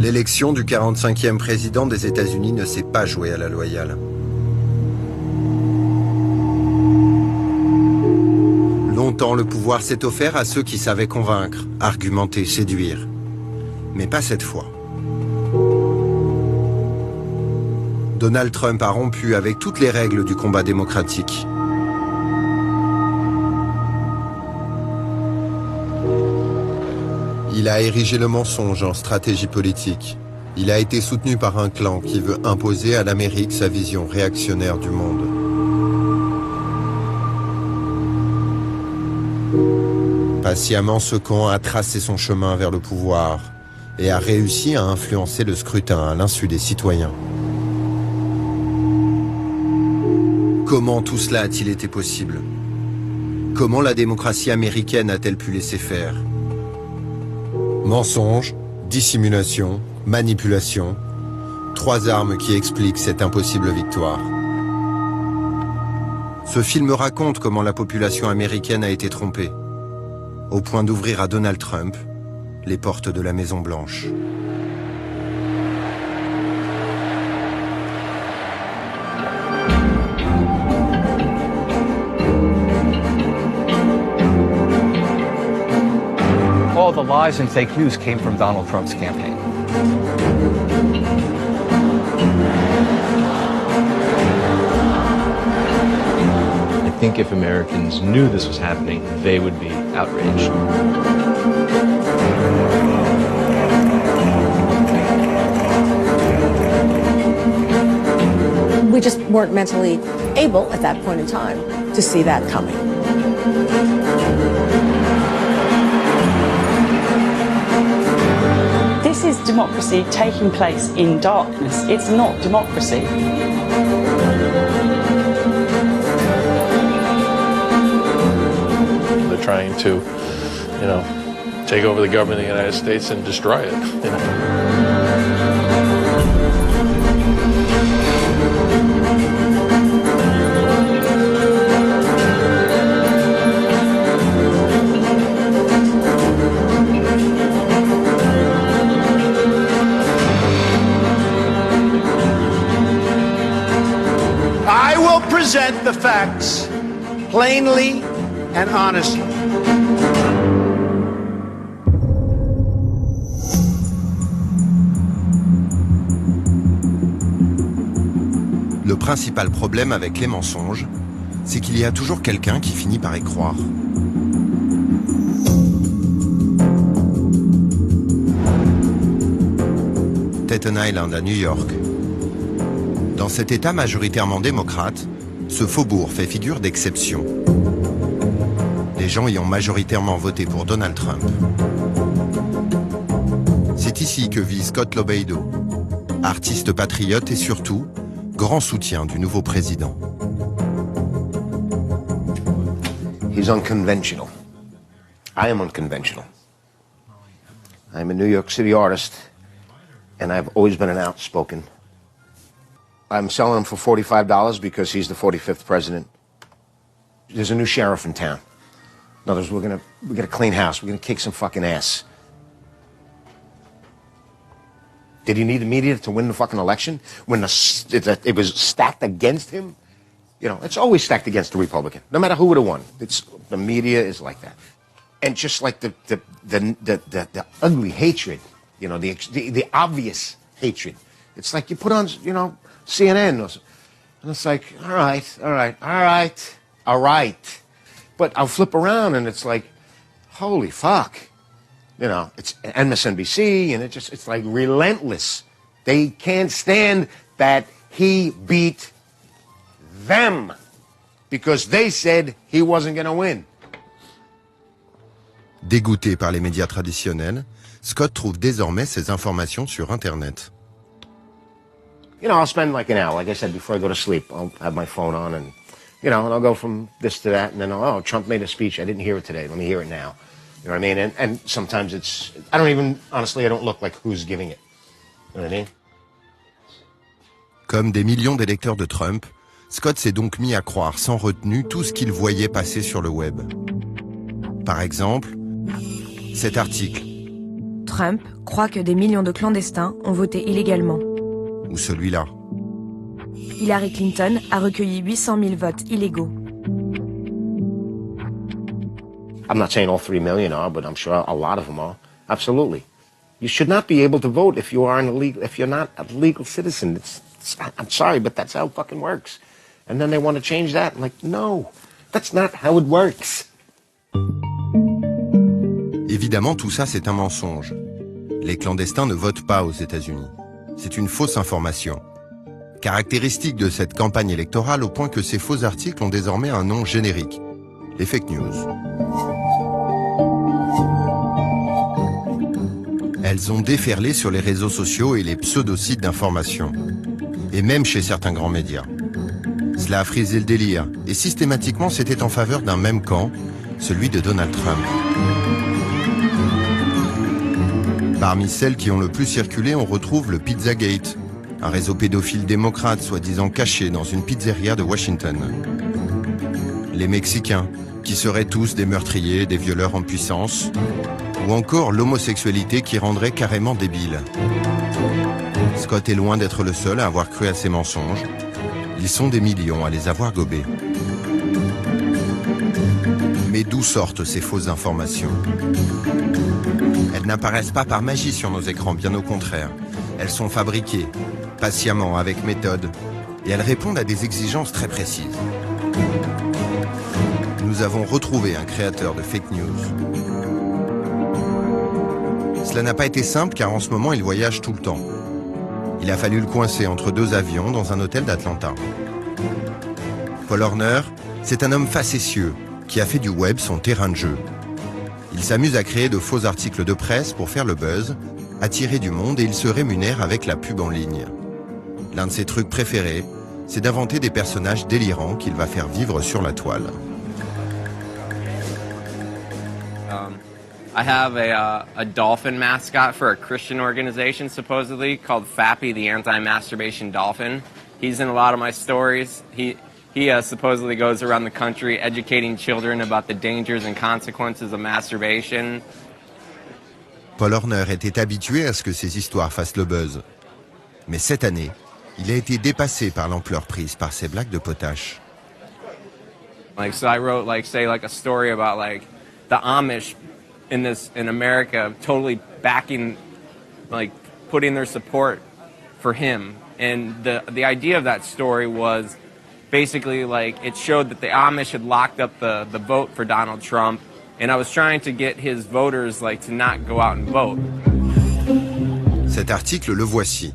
L'élection du 45e président des États-Unis ne s'est pas jouée à la loyale. Longtemps, le pouvoir s'est offert à ceux qui savaient convaincre, argumenter, séduire. Mais pas cette fois. Donald Trump a rompu avec toutes les règles du combat démocratique. Il a érigé le mensonge en stratégie politique. Il a été soutenu par un clan qui veut imposer à l'Amérique sa vision réactionnaire du monde. Patiemment, ce camp a tracé son chemin vers le pouvoir et a réussi à influencer le scrutin à l'insu des citoyens. Comment tout cela a-t-il été possible? Comment la démocratie américaine a-t-elle pu laisser faire? Mensonge, dissimulation, manipulation, trois armes qui expliquent cette impossible victoire. Ce film raconte comment la population américaine a été trompée, au point d'ouvrir à Donald Trump les portes de la Maison-Blanche. All the lies and fake news came from Donald Trump's campaign. I think if Americans knew this was happening, they would be outraged. We just weren't mentally able at that point in time to see that coming. This is democracy taking place in darkness. It's not democracy. They're trying to, take over the government of the United States and destroy it. I will present the facts plainly and honestly. Le principal problème avec les mensonges, c'est qu'il y a toujours quelqu'un qui finit par y croire. Staten Island à New York. Dans cet État majoritairement démocrate, ce faubourg fait figure d'exception. Les gens y ont majoritairement voté pour Donald Trump. C'est ici que vit Scott Lobaido, artiste patriote et surtout, grand soutien du nouveau président. He's unconventional. I am unconventional. I'm a New York City artist, and I've always been an outspoken. I'm selling him for $45 because he's the 45th president. There's a new sheriff in town. In other words, we're gonna clean house. We're gonna kick some fucking ass. Did he need the media to win the fucking election when it was stacked against him? It's always stacked against the Republican, no matter who would have won. The media is like that, and just like the ugly hatred, the obvious hatred. It's like you put on, CNN, and it's like, all right. But I'll flip around and it's like, holy fuck. It's MSNBC and it's like relentless. They can't stand that he beat them because they said he wasn't going to win. Dégoûté par les médias traditionnels, Scott trouve désormais ses informations sur Internet. I'll spend like an hour, like I said, before I go to sleep. I'll have my phone on and, and I'll go from this to that and then, Trump made a speech. I didn't hear it today. Let me hear it now. You know what I mean? And sometimes honestly, I don't look like who's giving it. You know what I mean? Comme des millions d'électeurs de Trump, Scott s'est donc mis à croire sans retenue tout ce qu'il voyait passer sur le web. Par exemple, cet article. Trump croit que des millions de clandestins ont voté illégalement. Ou celui-là. Hillary Clinton a recueilli 800 000 votes illégaux. I'm not saying all 3 million are, but I'm sure a lot of them are. Absolutely. You should not be able to vote if you're not a legal citizen. I'm sorry, but that's how it fucking works. And then they want to change that. Like, no, that's not how it works. Évidemment, tout ça, c'est un mensonge. Les clandestins ne votent pas aux États-Unis. C'est une fausse information. Caractéristique de cette campagne électorale au point que ces faux articles ont désormais un nom générique. Les fake news. Elles ont déferlé sur les réseaux sociaux et les pseudo-sites d'information. Et même chez certains grands médias. Cela a frisé le délire, et systématiquement c'était en faveur d'un même camp, celui de Donald Trump. Parmi celles qui ont le plus circulé, on retrouve le Pizzagate, un réseau pédophile démocrate soi-disant caché dans une pizzeria de Washington. Les Mexicains, qui seraient tous des meurtriers, des violeurs en puissance, ou encore l'homosexualité qui rendrait carrément débile. Scott est loin d'être le seul à avoir cru à ces mensonges. Ils sont des millions à les avoir gobés. Mais d'où sortent ces fausses informations? Elles n'apparaissent pas par magie sur nos écrans, bien au contraire. Elles sont fabriquées, patiemment, avec méthode, et elles répondent à des exigences très précises. Nous avons retrouvé un créateur de fake news. Cela n'a pas été simple car en ce moment il voyage tout le temps. Il a fallu le coincer entre 2 avions dans un hôtel d'Atlanta. Paul Horner, c'est un homme facétieux qui a fait du web son terrain de jeu. Il s'amuse à créer de faux articles de presse pour faire le buzz, attirer du monde et il se rémunère avec la pub en ligne. L'un de ses trucs préférés, c'est d'inventer des personnages délirants qu'il va faire vivre sur la toile. I have a dolphin mascot for a Christian organization, supposedly, called Fappy, the anti-masturbation dolphin. He's in a lot of my stories. He supposedly goes around the country educating children about the dangers and consequences of masturbation. Paul Horner était habitué à ce que ses histoires fassent le buzz. Mais cette année, il a été dépassé par l'ampleur prise par ses blagues de potache. So I wrote, a story about, the Amish in America totally backing, putting their support for him. And the idea of that story was basically, it showed that the Amish had locked up the vote for Donald Trump. And I was trying to get his voters, to not go out and vote. Cet article, le voici.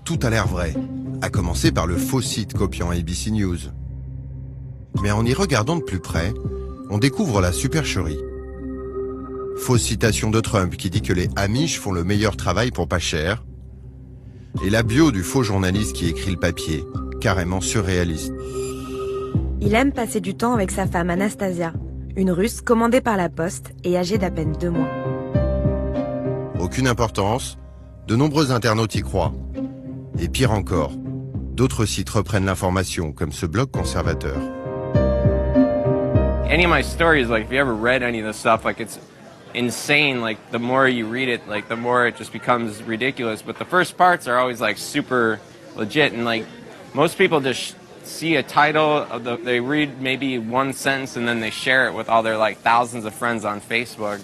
Tout a l'air vrai, à commencer par le faux site copiant ABC News. Mais en y regardant de plus près, on découvre la supercherie. Fausse citation de Trump qui dit que les Amish font le meilleur travail pour pas cher. Et la bio du faux journaliste qui écrit le papier, carrément surréaliste. Il aime passer du temps avec sa femme Anastasia, une Russe commandée par la poste et âgée d'à peine 2 mois. Aucune importance, de nombreux internautes y croient. Et pire encore, d'autres sites reprennent l'information, comme ce blog conservateur. Any of my stories, if you ever read any of this stuff, it's insane. The more you read it, the more it just becomes ridiculous. But the first parts are always super legit, and most people just see a title, they read maybe one sentence, and then they share it with all their thousands of friends on Facebook.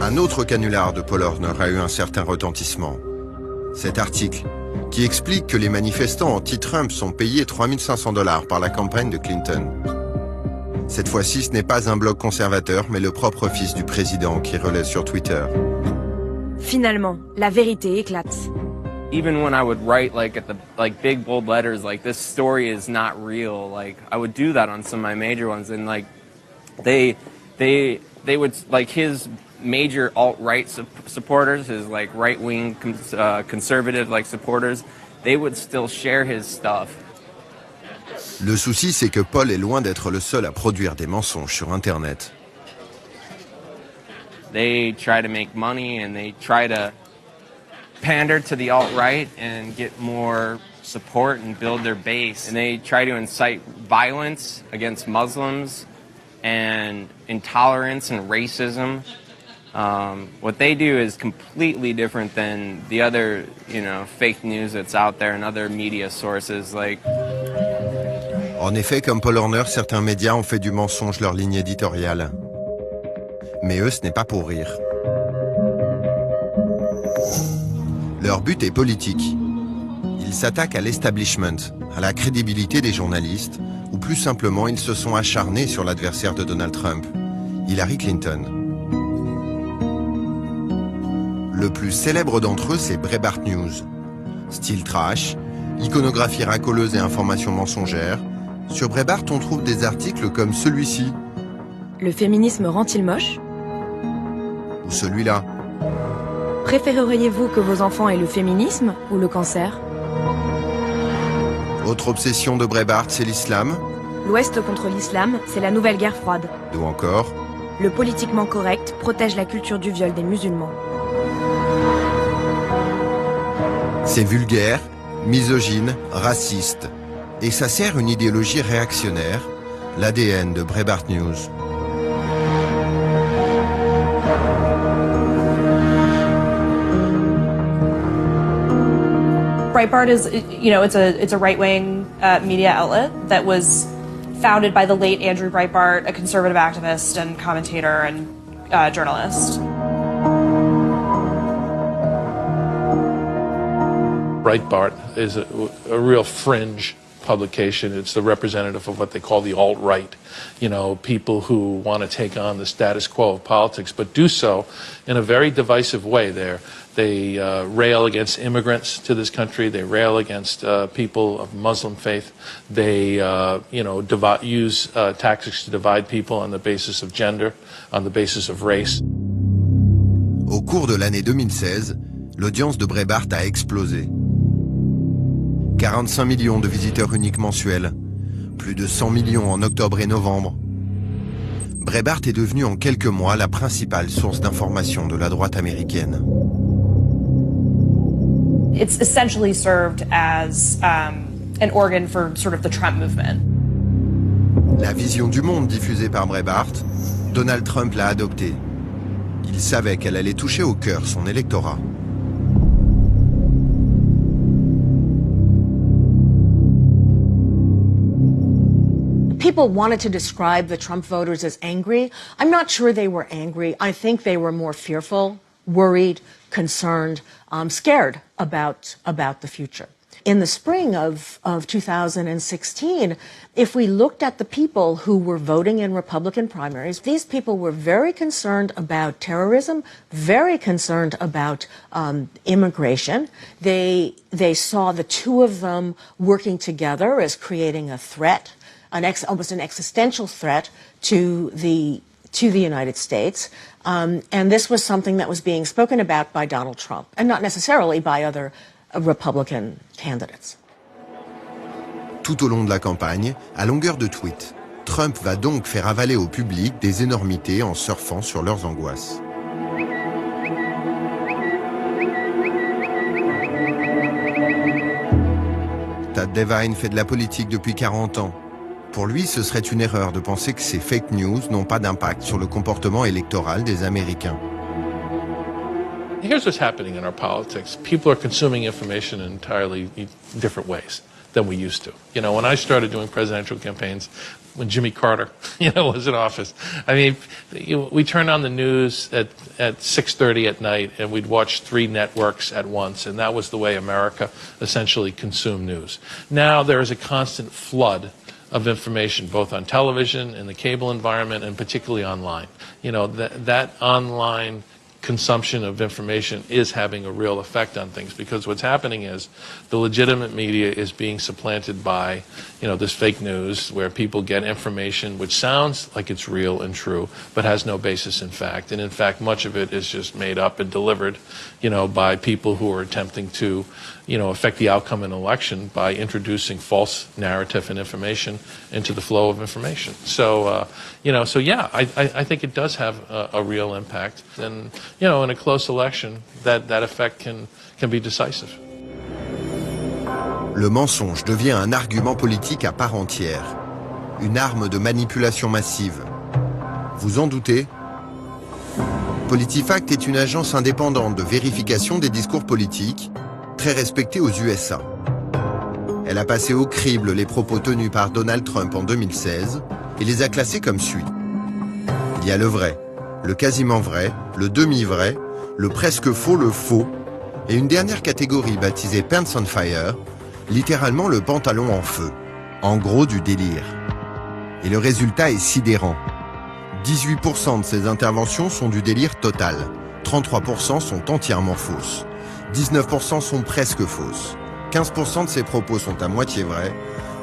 Un autre canular de Paul Horner a eu un certain retentissement. Cet article, qui explique que les manifestants anti-Trump sont payés $3 500 par la campagne de Clinton. Cette fois-ci, ce n'est pas un blog conservateur, mais le propre fils du président qui relaie sur Twitter. Finalement, la vérité éclate. Even when I would write at the big bold letters this story is not real, I would do that on some of my major ones, and they would his major alt-right supporters, his right-wing conservative supporters, they would still share his stuff. Le souci, c'est que Paul est loin d'être le seul à produire des mensonges sur Internet. They try to make money and they try to pander to the alt-right and get more support and build their base. And they try to incite violence against Muslims and intolerance and racism. What they do is completely different than the other, fake news that's out there and other media sources like. En effet, comme Paul Horner, certains médias ont fait du mensonge leur ligne éditoriale. Mais eux, ce n'est pas pour rire. Leur but est politique. Ils s'attaquent à l'establishment, à la crédibilité des journalistes, ou plus simplement, ils se sont acharnés sur l'adversaire de Donald Trump, Hillary Clinton. Le plus célèbre d'entre eux, c'est Breitbart News. Style trash, iconographie racoleuse et informations mensongères. Sur Breitbart, on trouve des articles comme celui-ci. Le féminisme rend-il moche ? Ou celui-là. Préféreriez-vous que vos enfants aient le féminisme ou le cancer ? Autre obsession de Breitbart, c'est l'islam. L'Ouest contre l'islam, c'est la nouvelle guerre froide. Ou encore. Le politiquement correct protège la culture du viol des musulmans. C'est vulgaire, misogyne, raciste. Et ça sert une idéologie réactionnaire, l'ADN de Breitbart News. Breitbart is, it's a right-wing media outlet that was founded by the late Andrew Breitbart, a conservative activist and commentator and journalist. Breitbart is a real fringe publication. It's the representative of what they call the alt-right, people who want to take on the status quo of politics, but do so in a very divisive way. They rail against immigrants to this country. They rail against people of Muslim faith. They, use tactics to divide people on the basis of gender, on the basis of race. Au cours de l'année 2016, l'audience de Breitbart a explosé. 45 millions de visiteurs uniques mensuels, plus de 100 millions en octobre et novembre. Breitbart est devenu en quelques mois la principale source d'information de la droite américaine. It's essentially served as an organ for sort of the Trump movement. La vision du monde diffusée par Breitbart, Donald Trump l'a adoptée. Il savait qu'elle allait toucher au cœur son électorat. People wanted to describe the Trump voters as angry. I'm not sure they were angry. I think they were more fearful, worried, concerned, scared about the future. In the spring of 2016, if we looked at the people who were voting in Republican primaries, these people were very concerned about terrorism, very concerned about immigration. They saw the two of them working together as creating a threat, almost an existential threat to the United States. And this was something that was being spoken about by Donald Trump, and not necessarily by other Republican candidates. Tout au long de la campagne, à longueur de tweets, Trump va donc faire avaler au public des énormités en surfant sur leurs angoisses. Tad Devine fait de la politique depuis 40 ans. Pour lui, ce serait une erreur de penser que ces fake news n'ont pas d'impact sur le comportement électoral des Américains. Here's what's happening in our politics. People are consuming information in entirely different ways than we used to. When I started doing presidential campaigns, when Jimmy Carter, was in office, we turned on the news at 6:30 at night, and we'd watch 3 networks at once, and that was the way America essentially consumed news. Now there is a constant flood of information, both on television, in the cable environment, and particularly online. That online consumption of information is having a real effect on things, because what's happening is the legitimate media is being supplanted by, this fake news where people get information which sounds like it's real and true, but has no basis in fact. And in fact, much of it is just made up and delivered, by people who are attempting to, affect the outcome in an election by introducing false narrative and information into the flow of information. So, I think it does have a real impact. And, in a close election, that effect can be decisive. Le mensonge devient un argument politique à part entière, une arme de manipulation massive. Vous en doutez ? PolitiFact est une agence indépendante de vérification des discours politiques, très respectée aux USA. Elle a passé au crible les propos tenus par Donald Trump en 2016 et les a classés comme suit. Il y a le vrai, le quasiment vrai, le demi-vrai, le presque faux, le faux, et une dernière catégorie baptisée Pants on Fire, littéralement le pantalon en feu, en gros du délire. Et le résultat est sidérant. 18% de ces interventions sont du délire total, 33% sont entièrement fausses, 19% sont presque fausses, 15% de ces propos sont à moitié vrais,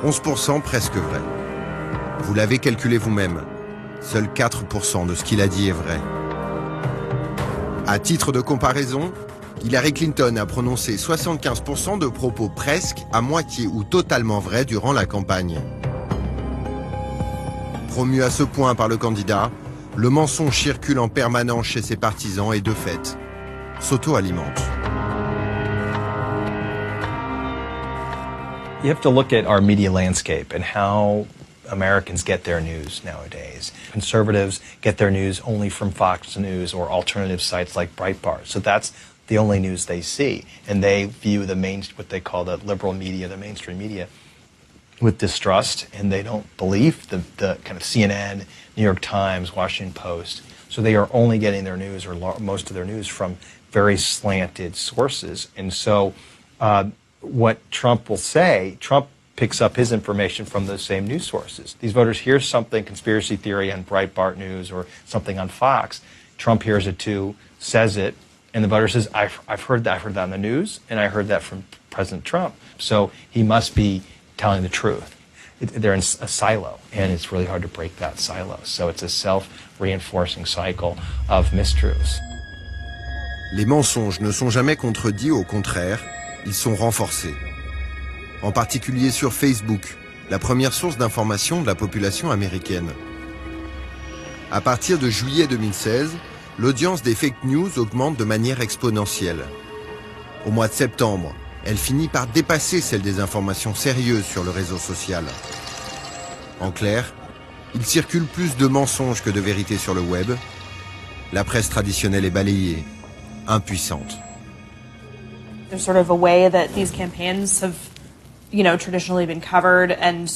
11% presque vrais. Vous l'avez calculé vous-même, seuls 4% de ce qu'il a dit est vrai. À titre de comparaison, Hillary Clinton a prononcé 75% de propos presque, à moitié ou totalement vrais durant la campagne. Promu à ce point par le candidat, le mensonge circule en permanence chez ses partisans et de fait, s'auto-alimente. You have to look at our media landscape and how Americans get their news nowadays. Conservatives get their news only from Fox News or alternative sites like Breitbart. So that's the only news they see. And they view what they call the liberal media, the mainstream media, with distrust, and they don't believe the kind of CNN, New York Times, Washington Post. So they are only getting their news, or most of their news, from very slanted sources. And so what Trump will say, Trump picks up his information from those same news sources. These voters hear something, conspiracy theory on Breitbart News or something on Fox. Trump hears it too, says it, and the voter says, I've heard that on the news, and I heard that from President Trump. So he must be telling the truth. They're in a silo, and it's really hard to break that silo. So it's a self-reinforcing cycle of mistruths. Les mensonges ne sont jamais contredits, au contraire, ils sont renforcés. En particulier sur Facebook, la première source d'information de la population américaine. À partir de juillet 2016, l'audience des fake news augmente de manière exponentielle. Au mois de septembre, elle finit par dépasser celle des informations sérieuses sur le réseau social. En clair, il circule plus de mensonges que de vérités sur le web. La presse traditionnelle est balayée, impuissante. There's sort of a way that these campaigns have, traditionally been covered, and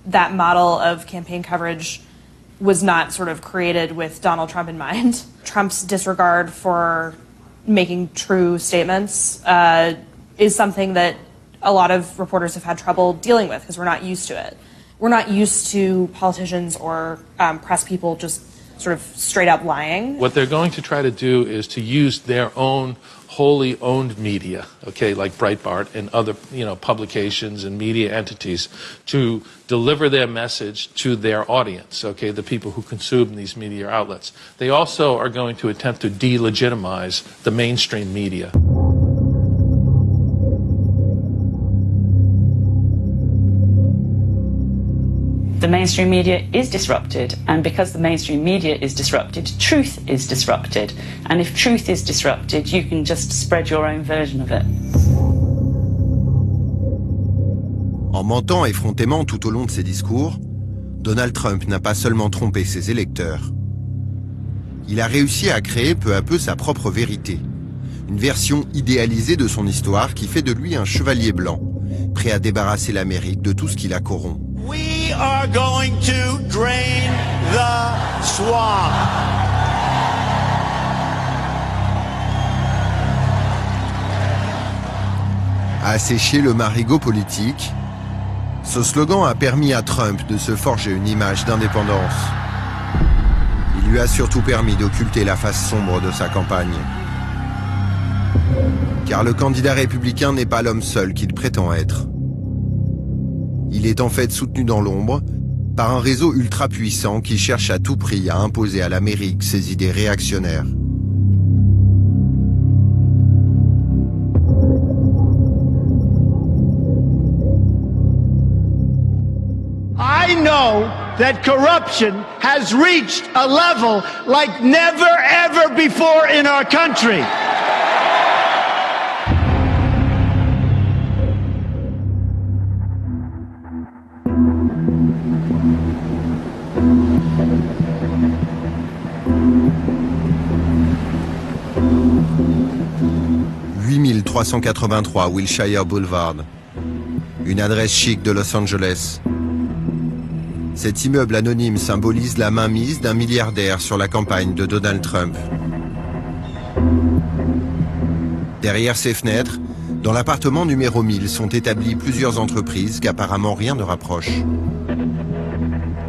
that model of campaign coverage was not sort of created with Donald Trump in mind. Trump's disregard for making true statements is something that a lot of reporters have had trouble dealing with because we're not used to it. We're not used to politicians or press people just sort of straight up lying. What they're going to try to do is to use their own wholly owned media, okay, like Breitbart and other, publications and media entities, to deliver their message to their audience, okay, the people who consume these media outlets. They also are going to attempt to delegitimize the mainstream media. The mainstream media is disrupted, and because the mainstream media is disrupted, truth is disrupted. And if truth is disrupted, you can just spread your own version of it. En mentant effrontément tout au long de ses discours, Donald Trump n'a pas seulement trompé ses électeurs. Il a réussi à créer peu à peu sa propre vérité. Une version idéalisée de son histoire qui fait de lui un chevalier blanc, prêt à débarrasser l'Amérique de tout ce qui la corrompt. We are going to drain the swamp. Assécher le marigot politique, ce slogan a permis à Trump de se forger une image d'indépendance. Il lui a surtout permis d'occulter la face sombre de sa campagne. Car le candidat républicain n'est pas l'homme seul qu'il prétend être. Il est en fait soutenu dans l'ombre par un réseau ultra puissant qui cherche à tout prix à imposer à l'Amérique ses idées réactionnaires. I know that corruption has reached a level like never ever before in our country. 1383 Wilshire Boulevard, une adresse chic de Los Angeles. Cet immeuble anonyme symbolise la mainmise d'un milliardaire sur la campagne de Donald Trump. Derrière ces fenêtres, dans l'appartement numéro 1000 sont établies plusieurs entreprises qu'apparemment rien ne rapproche.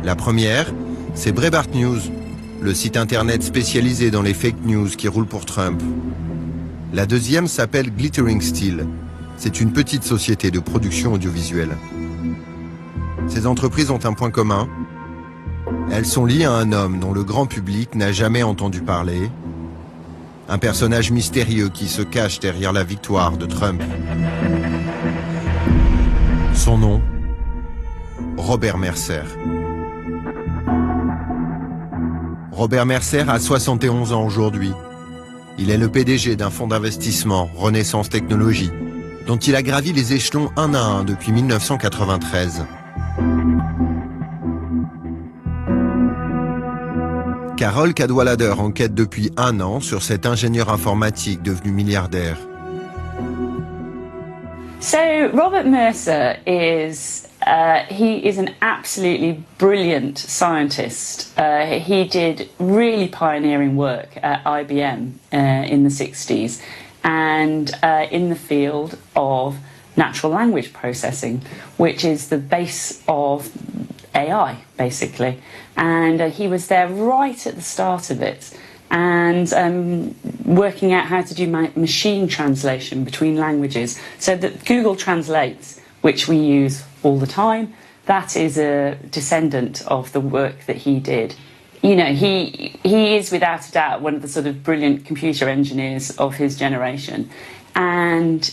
La première, c'est Breitbart News, le site internet spécialisé dans les fake news qui roule pour Trump. La deuxième s'appelle Glittering Steel. C'est une petite société de production audiovisuelle. Ces entreprises ont un point commun. Elles sont liées à un homme dont le grand public n'a jamais entendu parler. Un personnage mystérieux qui se cache derrière la victoire de Trump. Son nom, Robert Mercer. Robert Mercer a 71 ans aujourd'hui. Il est le PDG d'un fonds d'investissement, Renaissance Technologies, dont il a gravi les échelons un à un depuis 1993. Carol Cadwalader enquête depuis un an sur cet ingénieur informatique devenu milliardaire. So Robert Mercer is he is an absolutely brilliant scientist. He did really pioneering work at IBM in the 60s and in the field of natural language processing, which is the base of AI, basically. And he was there right at the start of it and working out how to do machine translation between languages so that Google Translate, which we use all the time, that is a descendant of the work that he did. You know, he is without a doubt one of the sort of brilliant computer engineers of his generation. And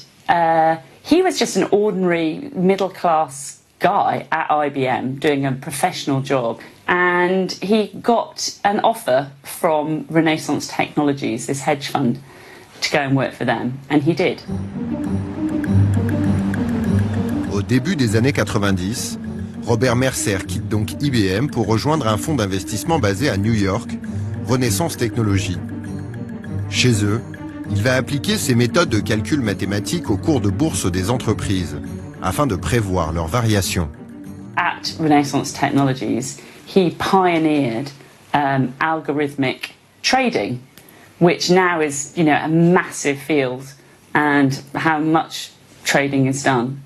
he was just an ordinary middle-class guy at IBM doing a professional job, and he got an offer from Renaissance Technologies, this hedge fund, to go and work for them, and he did. Au début des années 90, Robert Mercer quitte donc IBM pour rejoindre un fonds d'investissement basé à New York, Renaissance Technologies. Chez eux, il va appliquer ses méthodes de calcul mathématique au cours de bourse des entreprises, afin de prévoir leurs variations. At Renaissance Technologies, he pioneered algorithmic trading, which now is, you know, a massive field, and how much trading is done.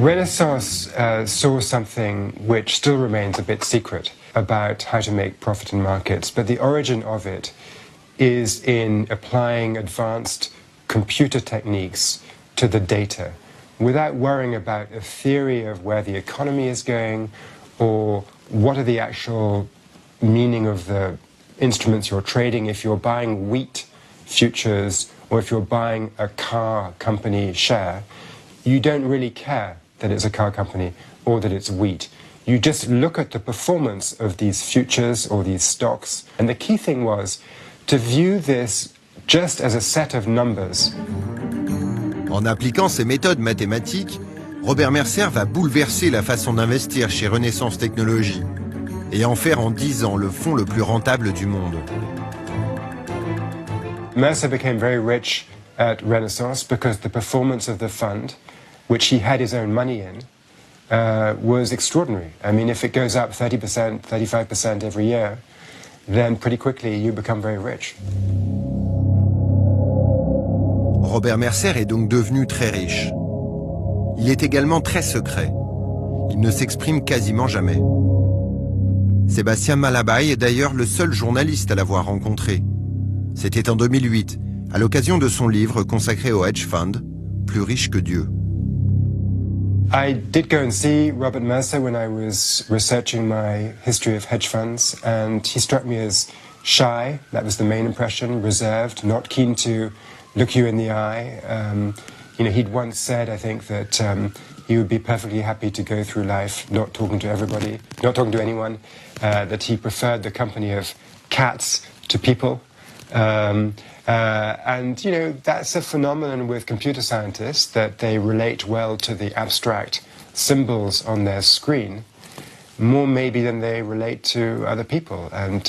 Renaissance saw something which still remains a bit secret about how to make profit in markets, but the origin of it is in applying advanced computer techniques to the data without worrying about a theory of where the economy is going or what are the actual meaning of the instruments you're trading. If you're buying wheat futures or if you're buying a car company share, you don't really care that it's a car company or that it's wheat. You just look at the performance of these futures or these stocks. And the key thing was to view this just as a set of numbers. En appliquant ces méthodes mathématiques, Robert Mercer va bouleverser la façon d'investir chez Renaissance Technologies et en faire en 10 ans le fonds le plus rentable du monde. Mercer became very rich at Renaissance because the performance of the fund, which he had his own money in, was extraordinary. I mean, if it goes up 30%, 35% every year, then pretty quickly you become very rich. Robert Mercer est donc devenu très riche. Il est également très secret. Il ne s'exprime quasiment jamais. Sébastien Malabaye est d'ailleurs le seul journaliste à l'avoir rencontré. C'était en 2008, à l'occasion de son livre consacré au hedge fund, Plus riche que Dieu. I did go and see Robert Mercer when I was researching my history of hedge funds, and he struck me as shy. That was the main impression, reserved, not keen to look you in the eye. You know, he'd once said, I think, that he would be perfectly happy to go through life not talking to everybody, not talking to anyone, that he preferred the company of cats to people. And, you know, that's a phenomenon with computer scientists, that they relate well to the abstract symbols on their screen. more maybe than they relate to other people. And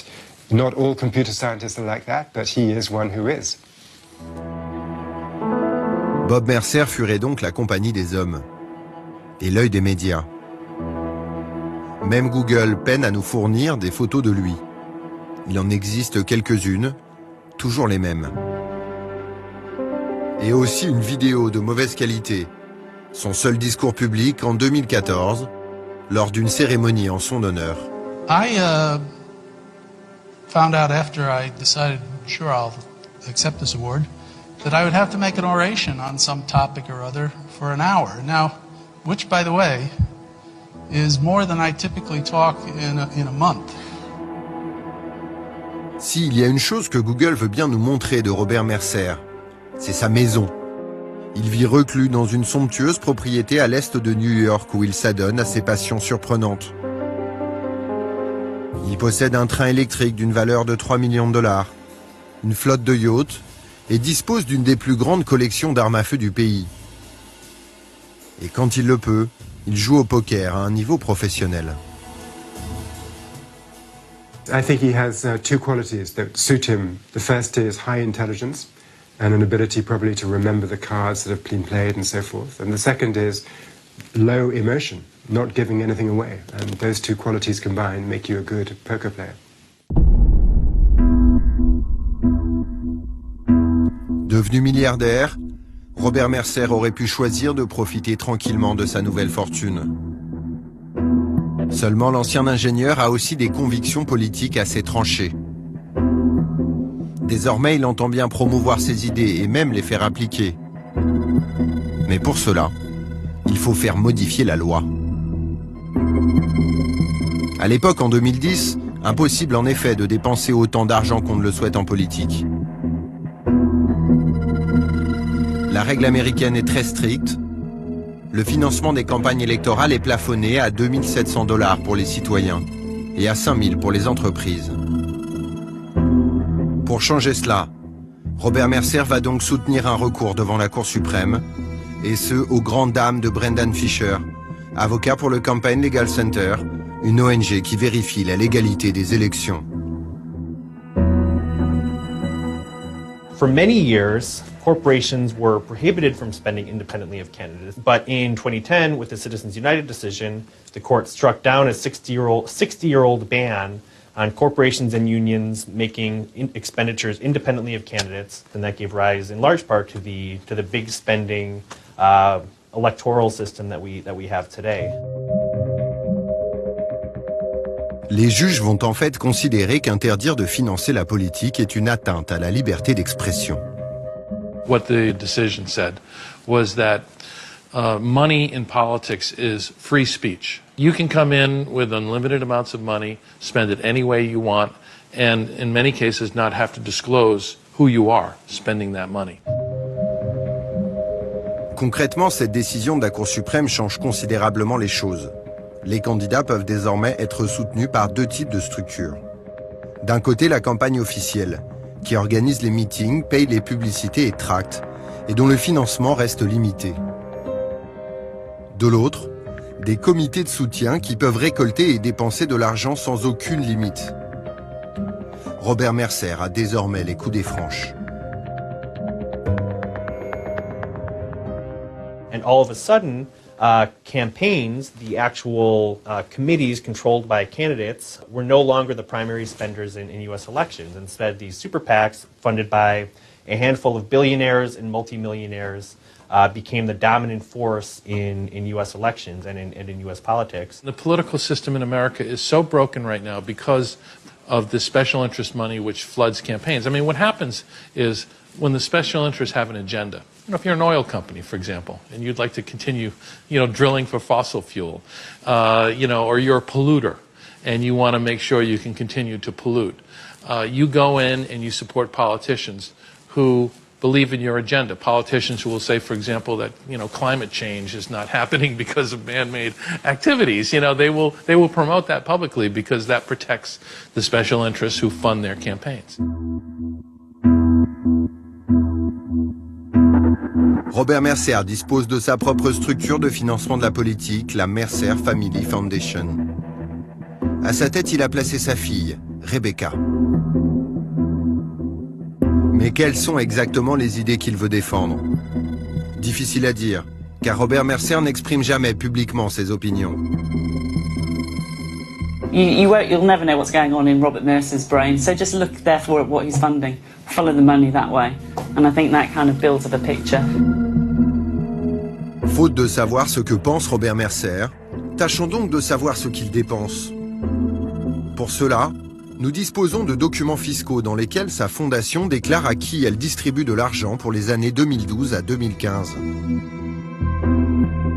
not all computer scientists are like that, but he is one who is. Bob Mercer fuirait donc la compagnie des hommes et l'œil des médias. Même Google peine à nous fournir des photos de lui. Il en existe quelques-unes, toujours les mêmes. Et aussi une vidéo de mauvaise qualité, son seul discours public en 2014, lors d'une cérémonie en son honneur. I found out after I decided, sure, I'll accept this award, that I would have to make an oration on some topic or other for an hour. Now, which, by the way, is more than I typically talk in a month. S'il y a une chose que Google veut bien nous montrer de Robert Mercer, c'est sa maison. Il vit reclus dans une somptueuse propriété à l'est de New York où il s'adonne à ses passions surprenantes. Il possède un train électrique d'une valeur de 3 millions de dollars, une flotte de yachts et dispose d'une des plus grandes collections d'armes à feu du pays. Et quand il le peut, il joue au poker à un niveau professionnel. I think he has two qualities that suit him. The first is high intelligence and an ability probably to remember the cards that have been played and so forth. And the second is low emotion, not giving anything away. And those two qualities combined make you a good poker player. Devenu milliardaire, Robert Mercer aurait pu choisir de profiter tranquillement de sa nouvelle fortune. Seulement, l'ancien ingénieur a aussi des convictions politiques assez tranchées. Désormais, il entend bien promouvoir ses idées et même les faire appliquer. Mais pour cela, il faut faire modifier la loi. À l'époque, en 2010, impossible en effet de dépenser autant d'argent qu'on ne le souhaite en politique. La règle américaine est très stricte. Le financement des campagnes électorales est plafonné à 2 700 $ pour les citoyens et à 5 000 pour les entreprises. Pour changer cela, Robert Mercer va donc soutenir un recours devant la Cour suprême, et ce, aux grandes dames de Brendan Fisher, avocat pour le Campaign Legal Center, une ONG qui vérifie la légalité des élections. For many years, corporations were prohibited from spending independently of candidates. But in 2010, with the Citizens United decision, the court struck down a 60-year-old ban on corporations and unions making expenditures independently of candidates, and that gave rise, in large part, to the big spending electoral system that we have today. Les juges vont en fait considérer qu'interdire de financer la politique est une atteinte à la liberté d'expression. What the decision said was that money in politics is free speech. You can come in with unlimited amounts of money, spend it any way you want, and in many cases not have to disclose who you are spending that money. Concrètement, cette décision de la Cour suprême change considérablement les choses. Les candidats peuvent désormais être soutenus par deux types de structures. D'un côté, la campagne officielle, qui organise les meetings, paye les publicités et tracts, et dont le financement reste limité. De l'autre, des comités de soutien qui peuvent récolter et dépenser de l'argent sans aucune limite. Robert Mercer a désormais les coudées franches. And all of a sudden, campaigns, the actual committees controlled by candidates, were no longer the primary spenders in U.S. elections. Instead, these super PACs, funded by a handful of billionaires and multimillionaires, became the dominant force in U.S. elections and in U.S. politics. The political system in America is so broken right now because of the special interest money which floods campaigns. I mean, what happens is when the special interests have an agenda, if you're an oil company, for example, and you'd like to continue, drilling for fossil fuel, or you're a polluter, and you want to make sure you can continue to pollute, you go in and you support politicians who believe in your agenda. Politicians who will say, for example, that climate change is not happening because of man-made activities. They will promote that publicly because that protects the special interests who fund their campaigns. Robert Mercer dispose de sa propre structure de financement de la politique, la Mercer Family Foundation. À sa tête, il a placé sa fille, Rebecca. Mais quelles sont exactement les idées qu'il veut défendre? Difficile à dire, car Robert Mercer n'exprime jamais publiquement ses opinions. You'll never know what's going on in Robert Mercer's brain, so just look therefore at what he's funding. Follow the money that way. And I think that kind of builds up a picture. Faute de savoir ce que pense Robert Mercer, tâchons donc de savoir ce qu'il dépense. Pour cela, nous disposons de documents fiscaux dans lesquels sa fondation déclare à qui elle distribue de l'argent pour les années 2012 à 2015.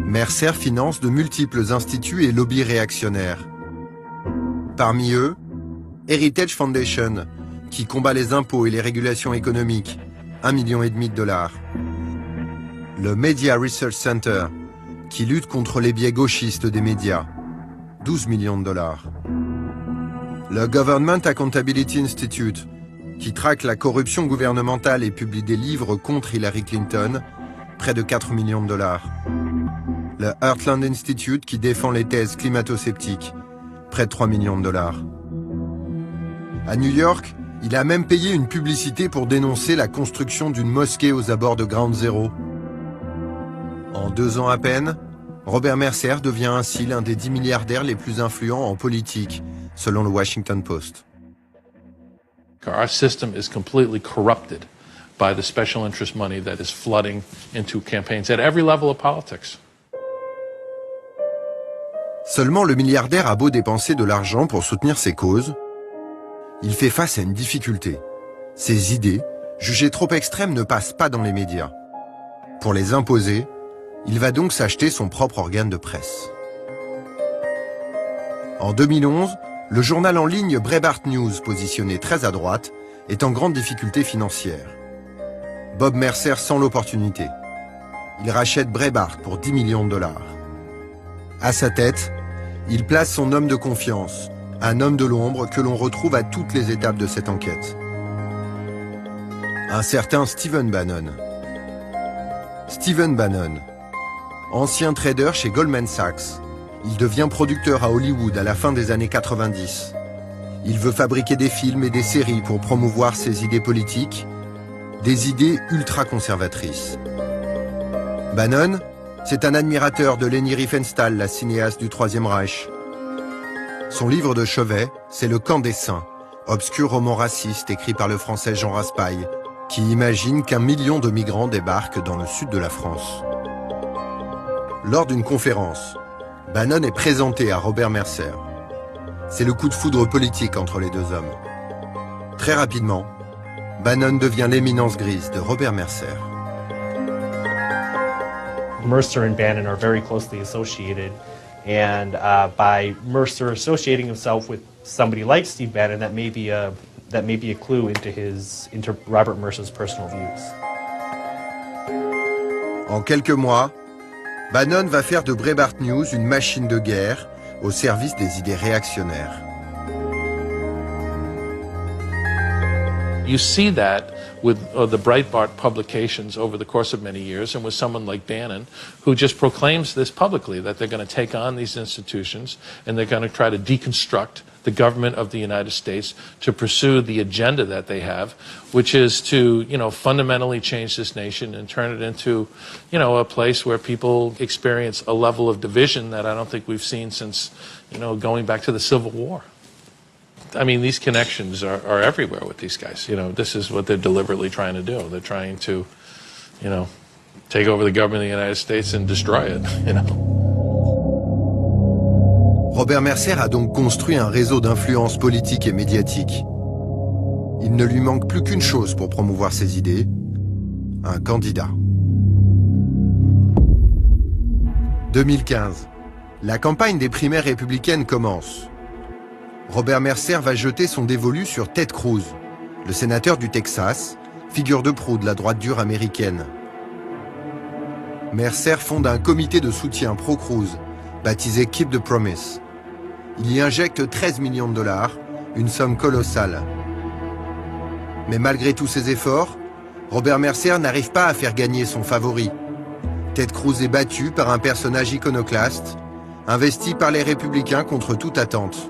Mercer finance de multiples instituts et lobbies réactionnaires. Parmi eux, Heritage Foundation, qui combat les impôts et les régulations économiques, $1,5 million. Le Media Research Center, qui lutte contre les biais gauchistes des médias, $12 millions. Le Government Accountability Institute, qui traque la corruption gouvernementale et publie des livres contre Hillary Clinton, près de $4 millions. Le Heartland Institute, qui défend les thèses climato-sceptiques, près de $3 millions. À New York, il a même payé une publicité pour dénoncer la construction d'une mosquée aux abords de Ground Zero. En 2 ans à peine, Robert Mercer devient ainsi l'un des 10 milliardaires les plus influents en politique, selon le Washington Post. Our system is completely corrupted by the special interest money that is flooding into campaigns at every level of politics. Seulement le milliardaire a beau dépenser de l'argent pour soutenir ses causes, il fait face à une difficulté. Ses idées, jugées trop extrêmes, ne passent pas dans les médias. Pour les imposer, il va donc s'acheter son propre organe de presse. En 2011, le journal en ligne Breitbart News, positionné très à droite, est en grande difficulté financière. Bob Mercer sent l'opportunité. Il rachète Breitbart pour $10 millions. À sa tête, il place son homme de confiance, un homme de l'ombre que l'on retrouve à toutes les étapes de cette enquête. Un certain Stephen Bannon. Stephen Bannon, ancien trader chez Goldman Sachs, il devient producteur à Hollywood à la fin des années 90. Il veut fabriquer des films et des séries pour promouvoir ses idées politiques, des idées ultra-conservatrices. Bannon, c'est un admirateur de Leni Riefenstahl, la cinéaste du Troisième Reich. Son livre de chevet, c'est Le Camp des Saints, obscur roman raciste écrit par le français Jean Raspail, qui imagine qu'1 million de migrants débarquent dans le sud de la France. Lors d'une conférence, Bannon est présenté à Robert Mercer. C'est le coup de foudre politique entre les deux hommes. Très rapidement, Bannon devient l'éminence grise de Robert Mercer. Mercer and Bannon are very closely associated, and by Mercer associating himself with somebody like Steve Bannon, that may be a clue into Robert Mercer's personal views. En quelques mois, Bannon va faire de Breitbart News une machine de guerre au service des idées réactionnaires. You see that with the Breitbart publications over the course of many years, and with someone like Bannon, who just proclaims this publicly, that they're going to take on these institutions and they're going to try to deconstruct the government of the United States to pursue the agenda that they have, which is to, fundamentally change this nation and turn it into, a place where people experience a level of division that I don't think we've seen since, going back to the Civil War. I mean, these connections are everywhere with these guys. This is what they're deliberately trying to do. They're trying to, take over the government of the United States and destroy it, Robert Mercer a donc construit un réseau d'influence politique et médiatique. Il ne lui manque plus qu'une chose pour promouvoir ses idées, un candidat. 2015, la campagne des primaires républicaines commence. Robert Mercer va jeter son dévolu sur Ted Cruz, le sénateur du Texas, figure de proue de la droite dure américaine. Mercer fonde un comité de soutien pro-Cruz, baptisé Keep the Promise. Il y injecte $13 millions, une somme colossale. Mais malgré tous ses efforts, Robert Mercer n'arrive pas à faire gagner son favori. Ted Cruz est battu par un personnage iconoclaste, investi par les républicains contre toute attente.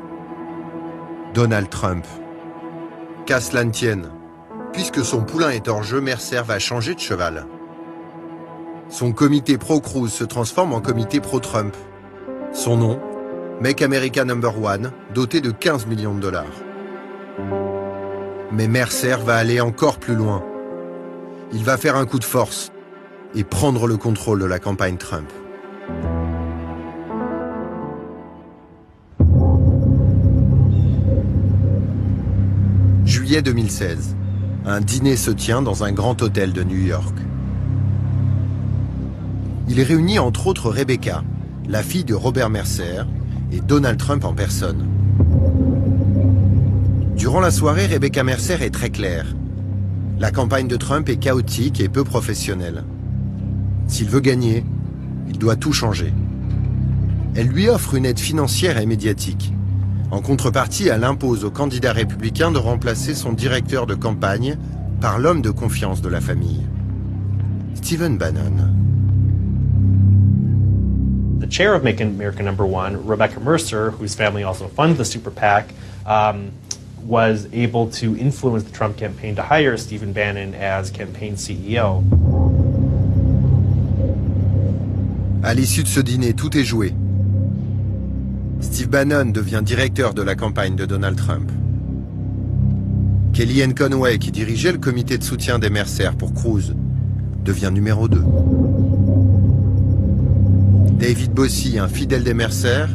Donald Trump. Qu'à cela ne tienne, puisque son poulain est hors jeu, Mercer va changer de cheval. Son comité pro-Cruz se transforme en comité pro-Trump. Son nom, Make America Number One, doté de 15 millions de dollars. Mais Mercer va aller encore plus loin. Il va faire un coup de force et prendre le contrôle de la campagne Trump. Juillet 2016. Un dîner se tient dans un grand hôtel de New York. Il réunit entre autres Rebecca, la fille de Robert Mercer, et Donald Trump en personne. Durant la soirée, Rebecca Mercer est très claire. La campagne de Trump est chaotique et peu professionnelle. S'il veut gagner, il doit tout changer. Elle lui offre une aide financière et médiatique. En contrepartie, elle impose au candidat républicain de remplacer son directeur de campagne par l'homme de confiance de la famille, Stephen Bannon. The chair of Make America Number One, Rebecca Mercer, whose family also funds the super PAC, was able to influence the Trump campaign to hire Stephen Bannon as campaign CEO. À l'issue de ce dîner, tout est joué. Steve Bannon devient directeur de la campagne de Donald Trump. Kellyanne Conway, qui dirigeait le comité de soutien des Mercer pour Cruz, devient numéro 2. David Bossie, un fidèle des Mercer,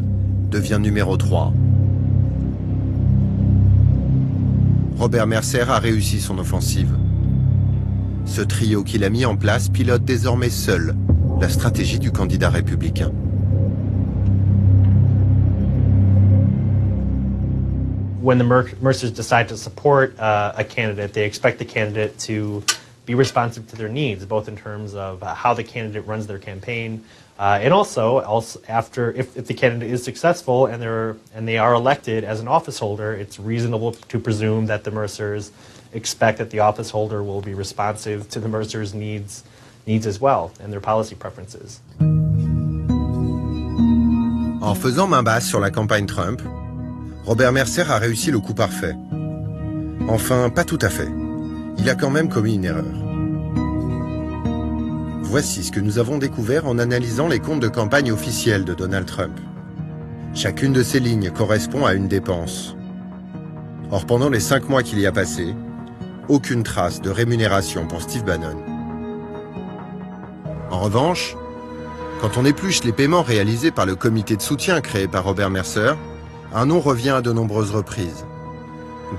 devient numéro 3. Robert Mercer a réussi son offensive. Ce trio qu'il a mis en place pilote désormais seul la stratégie du candidat républicain. When the Mercers decide to support a candidate, they expect the candidate to be responsive to their needs, both in terms of how the candidate runs their campaign, and also after if the candidate is successful and they are elected as an office holder, it's reasonable to presume that the Mercers expect that the office holder will be responsive to the Mercers' needs as well and their policy preferences. En faisant main basse sur la campagne Trump, Robert Mercer a réussi le coup parfait. Enfin, pas tout à fait. Il a quand même commis une erreur. Voici ce que nous avons découvert en analysant les comptes de campagne officiels de Donald Trump. Chacune de ces lignes correspond à une dépense. Or, pendant les 5 mois qu'il y a passé, aucune trace de rémunération pour Steve Bannon. En revanche, quand on épluche les paiements réalisés par le comité de soutien créé par Robert Mercer, un nom revient à de nombreuses reprises.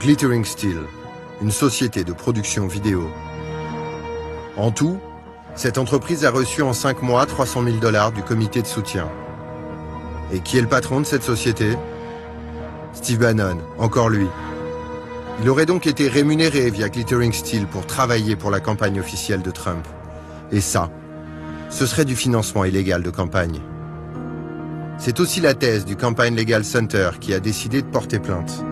Glittering Steel, une société de production vidéo. En tout, cette entreprise a reçu en 5 mois 300 000 $ du comité de soutien. Et qui est le patron de cette société? Steve Bannon, encore lui. Il aurait donc été rémunéré via Glittering Steel pour travailler pour la campagne officielle de Trump. Et ça, ce serait du financement illégal de campagne. C'est aussi la thèse du Campaign Legal Center qui a décidé de porter plainte.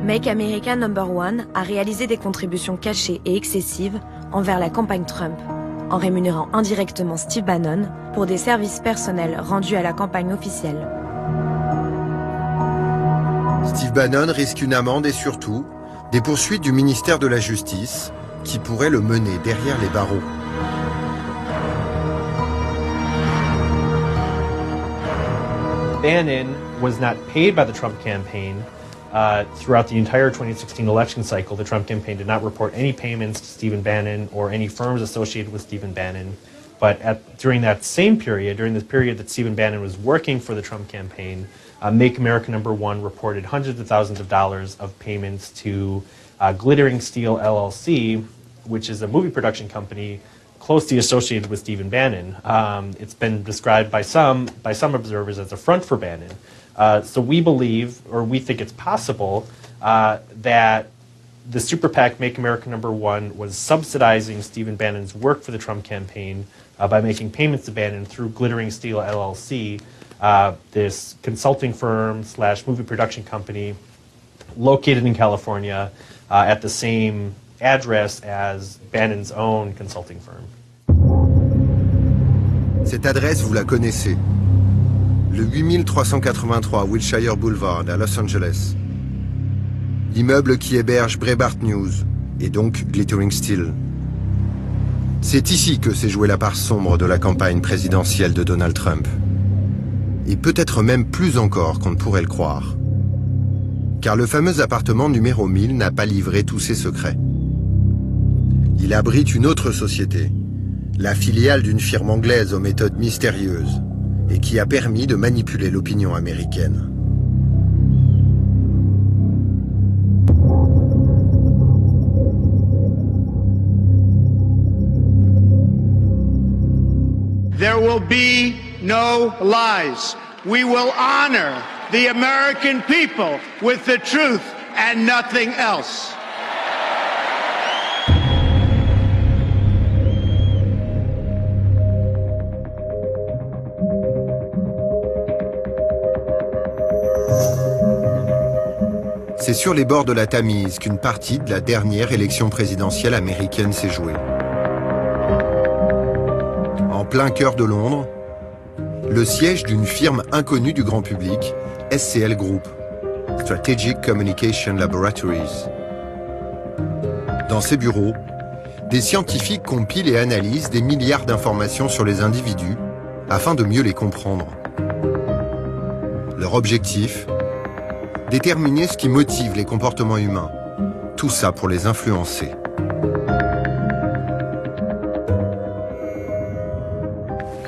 Make America Number One a réalisé des contributions cachées et excessives envers la campagne Trump, en rémunérant indirectement Steve Bannon pour des services personnels rendus à la campagne officielle. Steve Bannon risque une amende et surtout des poursuites du ministère de la Justice qui pourraient le mener derrière les barreaux. Bannon was not paid by the Trump campaign throughout the entire 2016 election cycle. The Trump campaign did not report any payments to Stephen Bannon or any firms associated with Stephen Bannon. But during that same period, during the period that Stephen Bannon was working for the Trump campaign, Make America Number One reported hundreds of thousands of dollars of payments to Glittering Steel LLC, which is a movie production company closely associated with Stephen Bannon. It's been described by some observers as a front for Bannon. So we believe, or we think it's possible, that the super PAC Make America Number One was subsidizing Stephen Bannon's work for the Trump campaign by making payments to Bannon through Glittering Steel LLC, this consulting firm / movie production company located in California at the same address as Bannon's own consulting firm. Cette adresse, vous la connaissez. Le 8383 Wilshire Boulevard à Los Angeles. l'immeuble qui héberge Breitbart News, et donc Glittering Steel. C'est ici que s'est jouée la part sombre de la campagne présidentielle de Donald Trump. Et peut-être même plus encore qu'on ne pourrait le croire. Car le fameux appartement numéro 1000 n'a pas livré tous ses secrets. Il abrite une autre société, la filiale d'une firme anglaise aux méthodes mystérieuses, et qui a permis de manipuler l'opinion américaine. There will be no lies. We will honor the American people with the truth and nothing else. C'est sur les bords de la Tamise qu'une partie de la dernière élection présidentielle américaine s'est jouée. En plein cœur de Londres, le siège d'une firme inconnue du grand public, SCL Group, Strategic Communication Laboratories. Dans ces bureaux, des scientifiques compilent et analysent des milliards d'informations sur les individus afin de mieux les comprendre. Leur objectif ? Déterminer ce qui motive les comportements humains. Tout ça pour les influencer.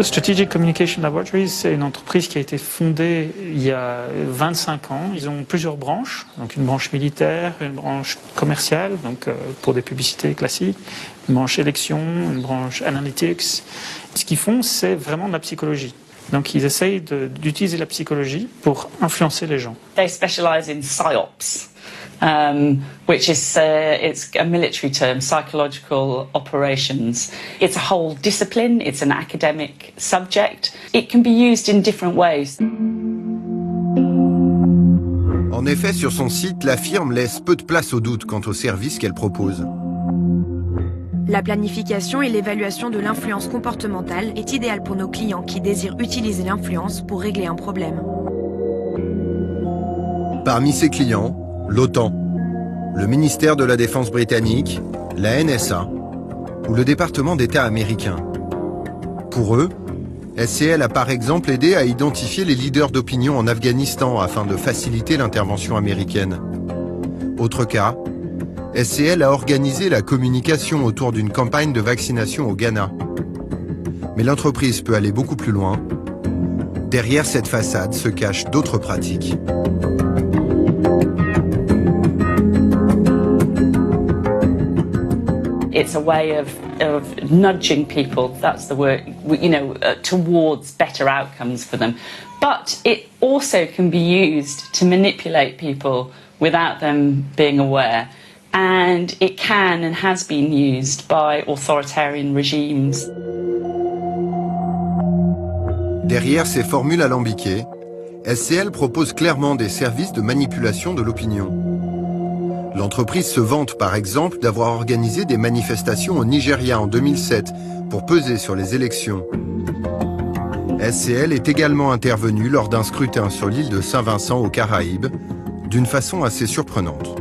Strategic Communication Laboratories, c'est une entreprise qui a été fondée il y a 25 ans. Ils ont plusieurs branches, donc une branche militaire, une branche commerciale, donc pour des publicités classiques, une branche élection, une branche analytics. Ce qu'ils font, c'est vraiment de la psychologie. Donc ils essayent d'utiliser la psychologie pour influencer les gens. They specialize in PSYOPs, which is it's a military term, psychological operations. It's a whole discipline. It's an academic subject. It can be used in different ways. En effet, sur son site, la firme laisse peu de place au doute quant aux services qu'elle propose. La planification et l'évaluation de l'influence comportementale est idéale pour nos clients qui désirent utiliser l'influence pour régler un problème. Parmi ses clients, l'OTAN, le ministère de la Défense britannique, la NSA ou le département d'État américain. Pour eux, SCL a par exemple aidé à identifier les leaders d'opinion en Afghanistan afin de faciliter l'intervention américaine. Autre cas, SCL a organisé la communication autour d'une campagne de vaccination au Ghana. Mais l'entreprise peut aller beaucoup plus loin. Derrière cette façade se cachent d'autres pratiques. It's a way of nudging people, that's the word, towards better outcomes for them. But it also can be used to manipulate people without them being aware. And it can and has been used by authoritarian regimes. Derrière ces formules alambiquées, SCL propose clairement des services de manipulation de l'opinion. L'entreprise se vante par exemple d'avoir organisé des manifestations au Nigeria en 2007 pour peser sur les élections. SCL est également intervenu lors d'un scrutin sur l'île de Saint-Vincent aux Caraïbes, d'une façon assez surprenante.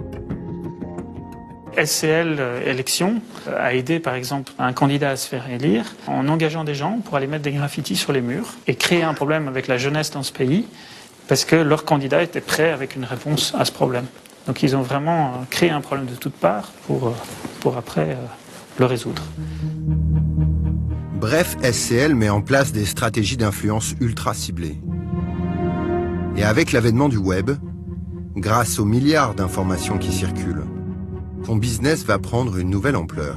SCL Élections a aidé par exemple un candidat à se faire élire en engageant des gens pour aller mettre des graffitis sur les murs et créer un problème avec la jeunesse dans ce pays parce que leur candidat était prêt avec une réponse à ce problème. Donc ils ont vraiment créé un problème de toutes parts pour après le résoudre. Bref, SCL met en place des stratégies d'influence ultra ciblées. Et avec l'avènement du web, grâce aux milliards d'informations qui circulent, son business va prendre une nouvelle ampleur.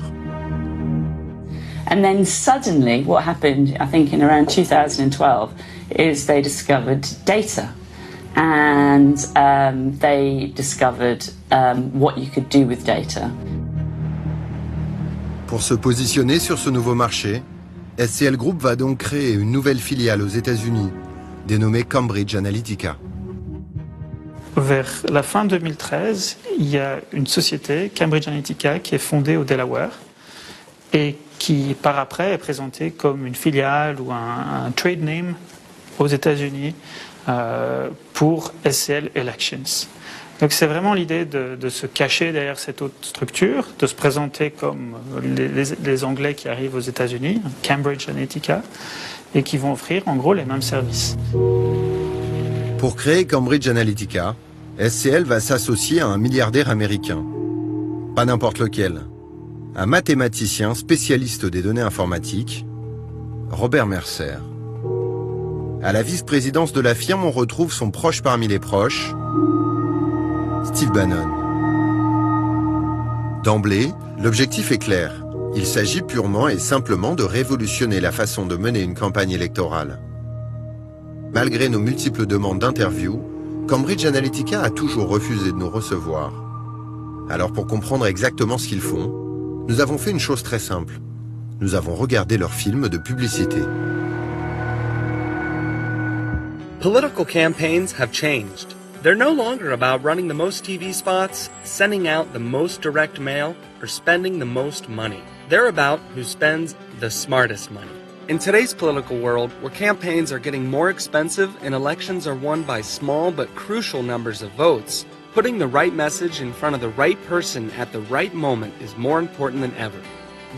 And then suddenly what happened, I think in around 2012, is they discovered data. And they discovered what you could do with data. Pour se positionner sur ce nouveau marché, SCL Group va donc créer une nouvelle filiale aux États-Unis, dénommée Cambridge Analytica. Vers la fin 2013, il y a une société, Cambridge Analytica, qui est fondée au Delaware et qui, par après, est présentée comme une filiale ou un trade name aux États-Unis pour SCL Elections. Donc c'est vraiment l'idée de se cacher derrière cette autre structure, de se présenter comme les Anglais qui arrivent aux États-Unis, Cambridge Analytica, et qui vont offrir en gros les mêmes services. Pour créer Cambridge Analytica, SCL va s'associer à un milliardaire américain. Pas n'importe lequel. Un mathématicien spécialiste des données informatiques, Robert Mercer. À la vice-présidence de la firme, on retrouve son proche parmi les proches, Steve Bannon. D'emblée, l'objectif est clair. Il s'agit purement et simplement de révolutionner la façon de mener une campagne électorale. Malgré nos multiples demandes d'interview, Cambridge Analytica a toujours refusé de nous recevoir. Alors pour comprendre exactement ce qu'ils font, nous avons fait une chose très simple. Nous avons regardé leurs films de publicité. Political campaigns have changed. They're no longer about running the most TV spots, sending out the most direct mail, or spending the most money. They're about who spends the smartest money. In today's political world, where campaigns are getting more expensive and elections are won by small but crucial numbers of votes, putting the right message in front of the right person at the right moment is more important than ever.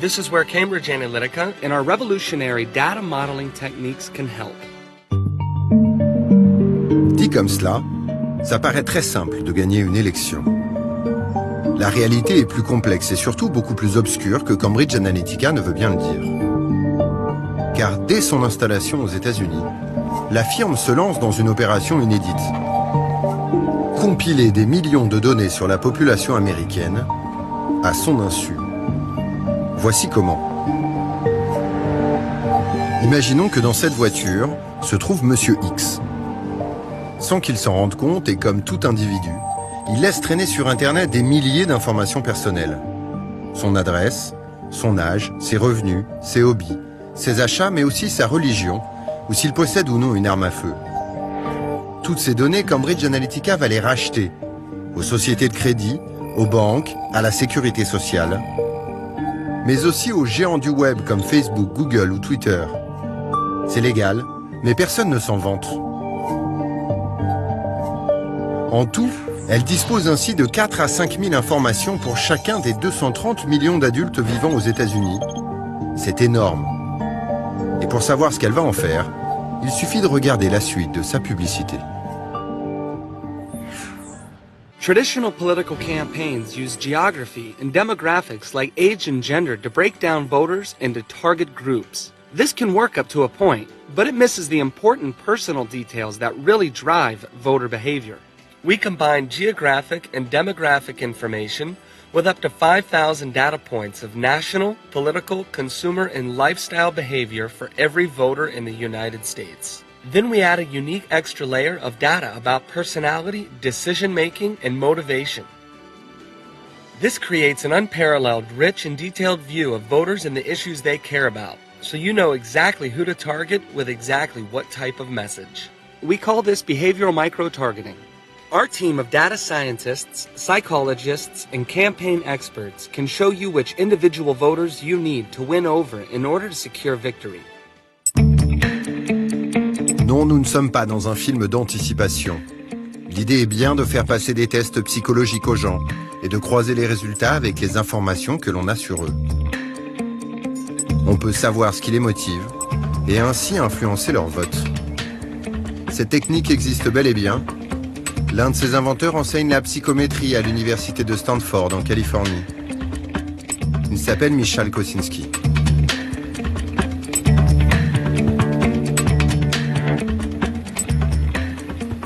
This is where Cambridge Analytica and our revolutionary data modeling techniques can help. Dit comme cela, ça paraît très simple de gagner une élection. La réalité est plus complexe et surtout beaucoup plus obscure que Cambridge Analytica ne veut bien le dire. Car dès son installation aux États-Unis, la firme se lance dans une opération inédite. Compiler des millions de données sur la population américaine à son insu. Voici comment. Imaginons que dans cette voiture se trouve Monsieur X. Sans qu'il s'en rende compte et comme tout individu, il laisse traîner sur Internet des milliers d'informations personnelles. Son adresse, son âge, ses revenus, ses hobbies, ses achats, mais aussi sa religion, ou s'il possède ou non une arme à feu. Toutes ces données, Cambridge Analytica va les racheter aux sociétés de crédit, aux banques, à la sécurité sociale, mais aussi aux géants du web comme Facebook, Google ou Twitter. C'est légal, mais personne ne s'en vante. En tout, elle dispose ainsi de 4 à 5 000 informations pour chacun des 230 millions d'adultes vivant aux États-Unis. C'est énorme. Et pour savoir ce qu'elle va en faire, il suffit de regarder la suite de sa publicité. Traditional political campaigns use geography and demographics like age and gender to break down voters into target groups. This can work up to a point, but it misses the important personal details that really drive voter behavior. We combine geographic and demographic information with up to 5,000 data points of national, political, consumer, and lifestyle behavior for every voter in the United States. Then we add a unique extra layer of data about personality, decision-making, and motivation. This creates an unparalleled, rich, and detailed view of voters and the issues they care about, so you know exactly who to target with exactly what type of message. We call this behavioral micro-targeting. Our team of data scientists, psychologists, and campaign experts can show you which individual voters you need to win over in order to secure victory. Non, nous ne sommes pas dans un film d'anticipation. L'idée est bien de faire passer des tests psychologiques aux gens et de croiser les résultats avec les informations que l'on a sur eux. On peut savoir ce qui les motive et ainsi influencer leur vote. Cette technique existe bel et bien. L'un de ses inventeurs enseigne la psychométrie à l'université de Stanford en Californie. Il s'appelle Michal Kosinski.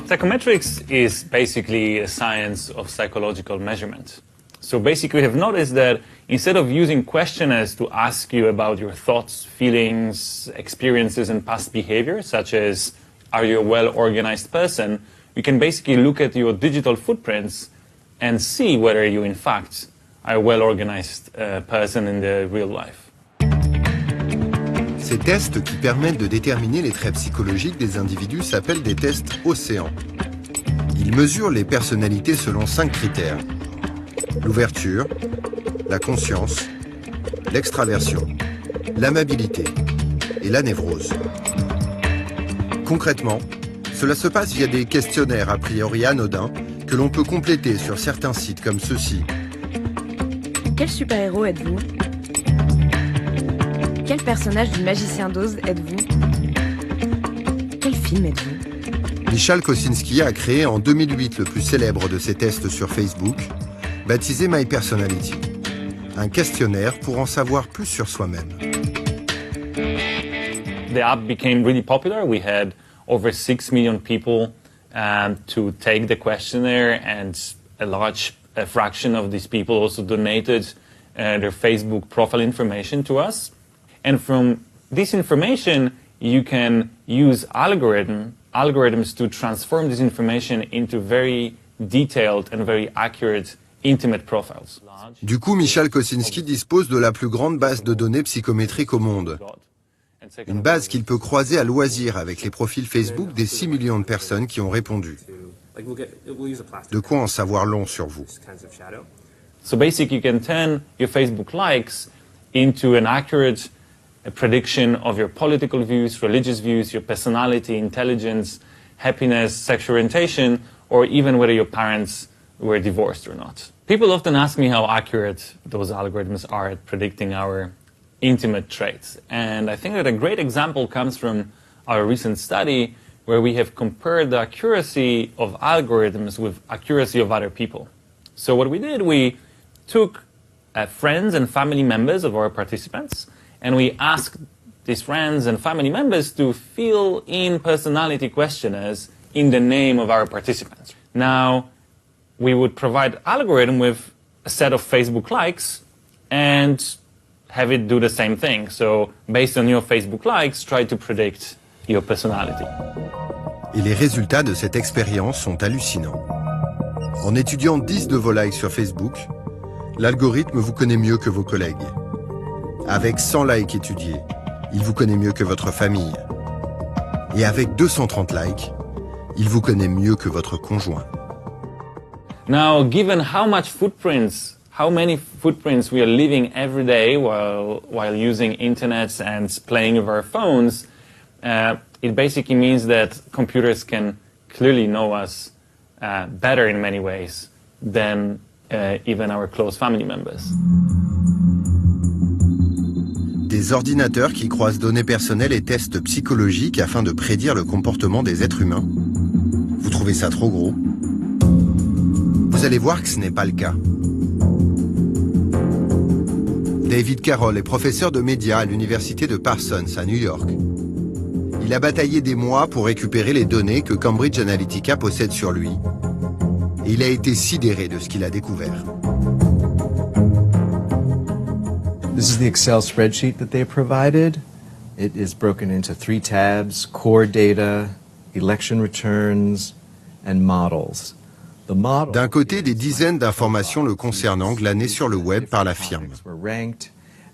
Psychometrics is basically a science of psychological measurement. So basically we have noticed that instead of using questionnaires to ask you about your thoughts, feelings, experiences, and past behavior, such as are you a well-organized person, you can basically look at your digital footprints and see whether you in fact are a well-organized person in the real life. Ces tests qui permettent de déterminer les traits psychologiques des individus s'appellent des tests Océan. Ils mesurent les personnalités selon 5 critères. L'ouverture, la conscience, l'extraversion, l'amabilité et la névrose. Concrètement, cela se passe via des questionnaires a priori anodins que l'on peut compléter sur certains sites comme ceux-ci. Quel super-héros êtes-vous? Quel personnage du Magicien d'Oz êtes-vous? Quel film êtes-vous? Michal Kosinski a créé en 2008 le plus célèbre de ces tests sur Facebook, baptisé My Personality, un questionnaire pour en savoir plus sur soi-même. The app became really popular. We had over 6 million people to take the questionnaire, and a large fraction of these people also donated their Facebook profile information to us. And from this information, you can use algorithms to transform this information into very detailed and very accurate intimate profiles. Du coup, Michal Kosinski dispose de la plus grande base de données psychométriques au monde. Une base qu'il peut croiser à loisir avec les profils Facebook des 6 millions de personnes qui ont répondu. De quoi en savoir long sur vous. So basically, you can turn your Facebook likes into an accurate prediction of your political views, religious views, your personality, intelligence, happiness, sexual orientation, or even whether your parents were divorced or not. People often ask me how accurate those algorithms are at predicting our intimate traits. And I think that a great example comes from our recent study where we have compared the accuracy of algorithms with accuracy of other people. So what we did, we took friends and family members of our participants, and we asked these friends and family members to fill in personality questionnaires in the name of our participants. Now, we would provide algorithm with a set of Facebook likes and have it do the same thing. So, based on your Facebook likes, try to predict your personality. Et les résultats de cette expérience sont hallucinants. En étudiant 10 de vos likes sur Facebook, l'algorithme vous connaît mieux que vos collègues. Avec 100 likes étudiés, il vous connaît mieux que votre famille. Et avec 230 likes, il vous connaît mieux que votre conjoint. Now, given how many footprints we are leaving every day while using internet and playing with our phones, it basically means that computers can clearly know us better in many ways than even our close family members. Des ordinateurs qui croisent données personnelles et tests psychologiques afin de prédire le comportement des êtres humains. Vous trouvez ça trop gros? Vous allez voir que ce n'est pas le cas. David Carroll est professeur de médias à l'université de Parsons à New York. Il a bataillé des mois pour récupérer les données que Cambridge Analytica possède sur lui. Et il a été sidéré de ce qu'il a découvert. This is the Excel spreadsheet that they provided. It is broken into 3 tabs: core data, election returns, and models. D'un côté, des dizaines d'informations le concernant glanées sur le web par la firme.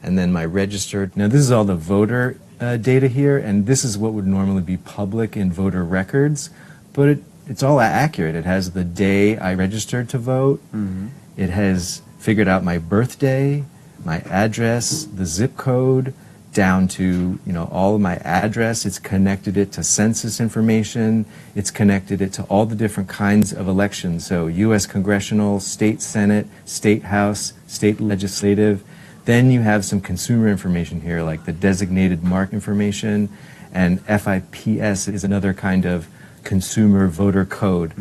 And then my registered. Now this is all the voter data here, and this is what would normally be public in voter records, but it's all accurate. It has the day I registered to vote. Mm-hmm. It has figured out my birthday, my address, the zip code, down to, all of my address. It's connected it to census information. It's connected it to all the different kinds of elections. So U.S. congressional, state senate, state house, state legislative. Then you have some consumer information here, like the designated mark information, and FIPS is another kind of consumer voter code.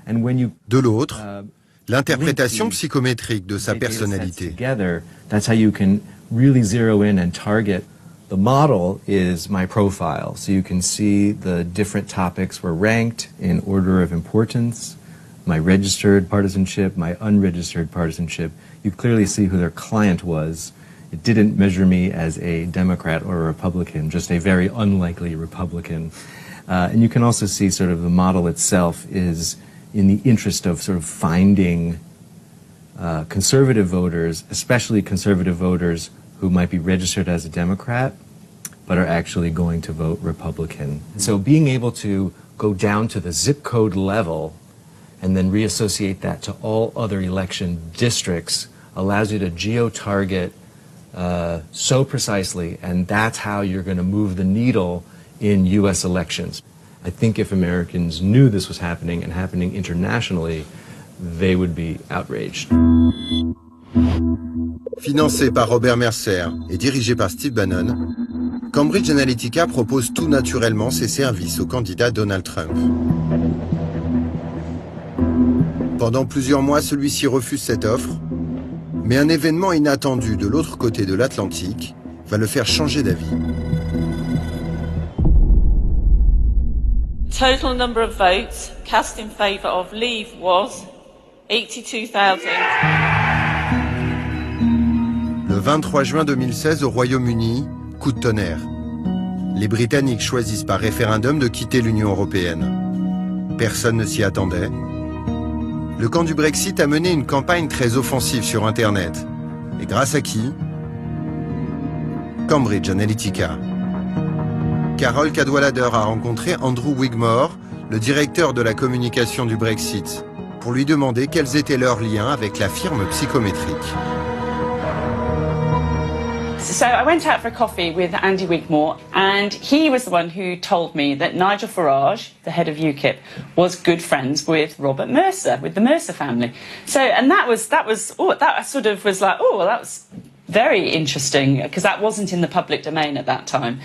And when you de l'autre, l'interprétation psychométrique de sa personnalité. Together, that's how you can really zero in and target. The model is my profile, so you can see the different topics were ranked in order of importance, my registered partisanship, my unregistered partisanship. You clearly see who their client was. It didn't measure me as a Democrat or a Republican, just a very unlikely Republican. And you can also see sort of the model itself is in the interest of sort of finding conservative voters, especially conservative voters who might be registered as a Democrat, but are actually going to vote Republican. So being able to go down to the zip code level and then reassociate that to all other election districts allows you to geo-target so precisely, and that's how you're going to move the needle in U.S. elections. I think if Americans knew this was happening and happening internationally, they would be outraged. Financé par Robert Mercer et dirigé par Steve Bannon, Cambridge Analytica propose tout naturellement ses services au candidat Donald Trump. Pendant plusieurs mois, celui-ci refuse cette offre, mais un événement inattendu de l'autre côté de l'Atlantique va le faire changer d'avis. Total number of votes cast in favour of leave was 82,000. Le 23 juin 2016, au Royaume-Uni, coup de tonnerre. Les Britanniques choisissent par référendum de quitter l'Union européenne. Personne ne s'y attendait. Le camp du Brexit a mené une campagne très offensive sur Internet. Et grâce à qui? Cambridge Analytica. Carol Cadwalader a rencontré Andrew Wigmore, le directeur de la communication du Brexit, pour lui demander quels étaient leurs liens avec la firme psychométrique. So I went out for a coffee with Andy Wigmore, and he was the one who told me that Nigel Farage, the head of UKIP, was good friends with Robert Mercer, with the Mercer family. So, and that sort of was like, oh, well, that was very interesting, because that wasn't in the public domain at that time.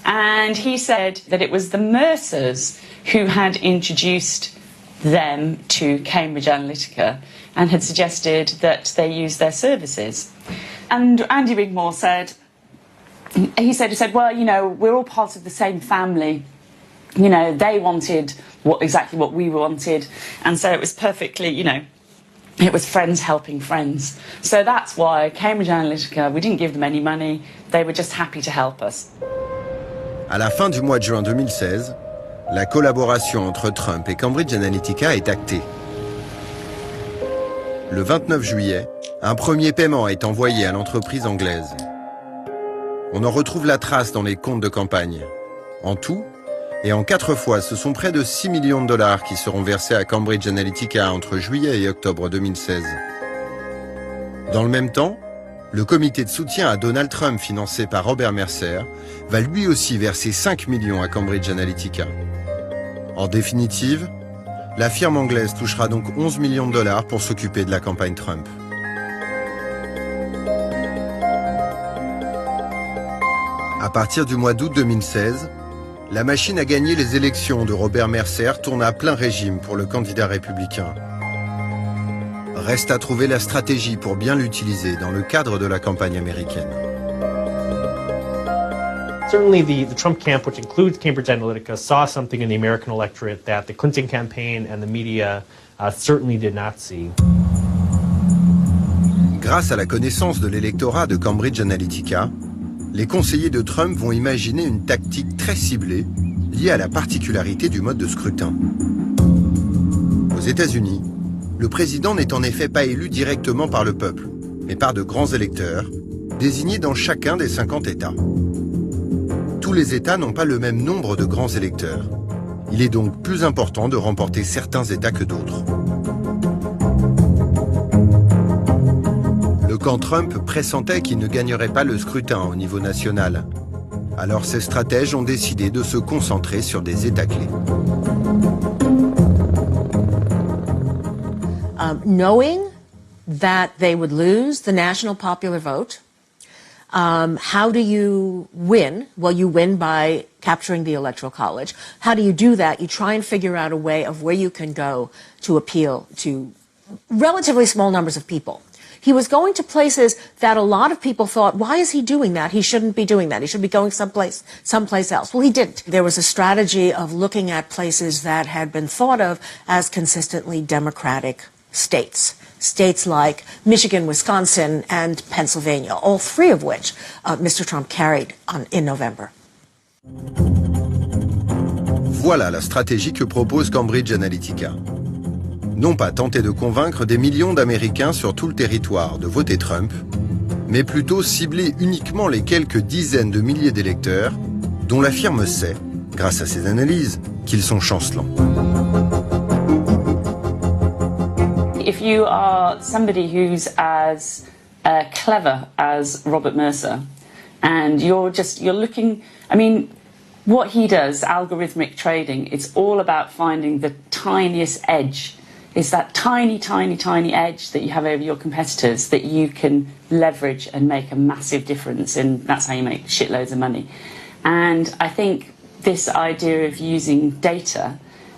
And he said that it was the Mercers who had introduced them to Cambridge Analytica and had suggested that they use their services. And Andy Wigmore said, well, you know, we're all part of the same family. You know, they wanted exactly what we wanted. And so it was perfectly, you know, it was friends helping friends. So that's why Cambridge Analytica, we didn't give them any money. They were just happy to help us. À la fin du mois de juin 2016, la collaboration entre Trump et Cambridge Analytica est actée. Le 29 juillet, un premier paiement est envoyé à l'entreprise anglaise. On en retrouve la trace dans les comptes de campagne. En tout, et en 4 fois, ce sont près de 6 millions de dollars qui seront versés à Cambridge Analytica entre juillet et octobre 2016. Dans le même temps, le comité de soutien à Donald Trump financé par Robert Mercer va lui aussi verser 5 millions à Cambridge Analytica. En définitive, la firme anglaise touchera donc 11 millions de dollars pour s'occuper de la campagne Trump. À partir du mois d'août 2016, la machine à gagner les élections de Robert Mercer tourne à plein régime pour le candidat républicain. Reste à trouver la stratégie pour bien l'utiliser dans le cadre de la campagne américaine. Certainly the Trump camp, which includes Cambridge Analytica, saw something in the American electorate that the Clinton campaign and the media certainly did not see. Grâce à la connaissance de l'électorat de Cambridge Analytica, les conseillers de Trump vont imaginer une tactique très ciblée liée à la particularité du mode de scrutin. Aux États-Unis, le président n'est en effet pas élu directement par le peuple, mais par de grands électeurs, désignés dans chacun des 50 États. Tous les États n'ont pas le même nombre de grands électeurs. Il est donc plus important de remporter certains États que d'autres. Le camp Trump pressentait qu'il ne gagnerait pas le scrutin au niveau national. Alors ces stratèges ont décidé de se concentrer sur des États clés. Knowing that they would lose the national popular vote, how do you win? Well, you win by capturing the Electoral College. How do you do that? You try and figure out a way of where you can go to appeal to relatively small numbers of people. He was going to places that a lot of people thought, why is he doing that? He shouldn't be doing that. He should be going someplace else. Well, he didn't. There was a strategy of looking at places that had been thought of as consistently Democratic states. States like Michigan, Wisconsin, and Pennsylvania, all 3 of which Mr. Trump carried in November. Voilà la stratégie que propose Cambridge Analytica. Non pas tenter de convaincre des millions d'Américains sur tout le territoire de voter Trump, mais plutôt cibler uniquement les quelques dizaines de milliers d'électeurs dont la firme sait, grâce à ses analyses, qu'ils sont chancelants. If you are somebody who's as clever as Robert Mercer, and you're looking, I mean, what he does, algorithmic trading, it's all about finding the tiniest edge It's that tiny, tiny, tiny edge that you have over your competitors that you can leverage and make a massive difference, and that's how you make shitloads of money. And I think this idea of using data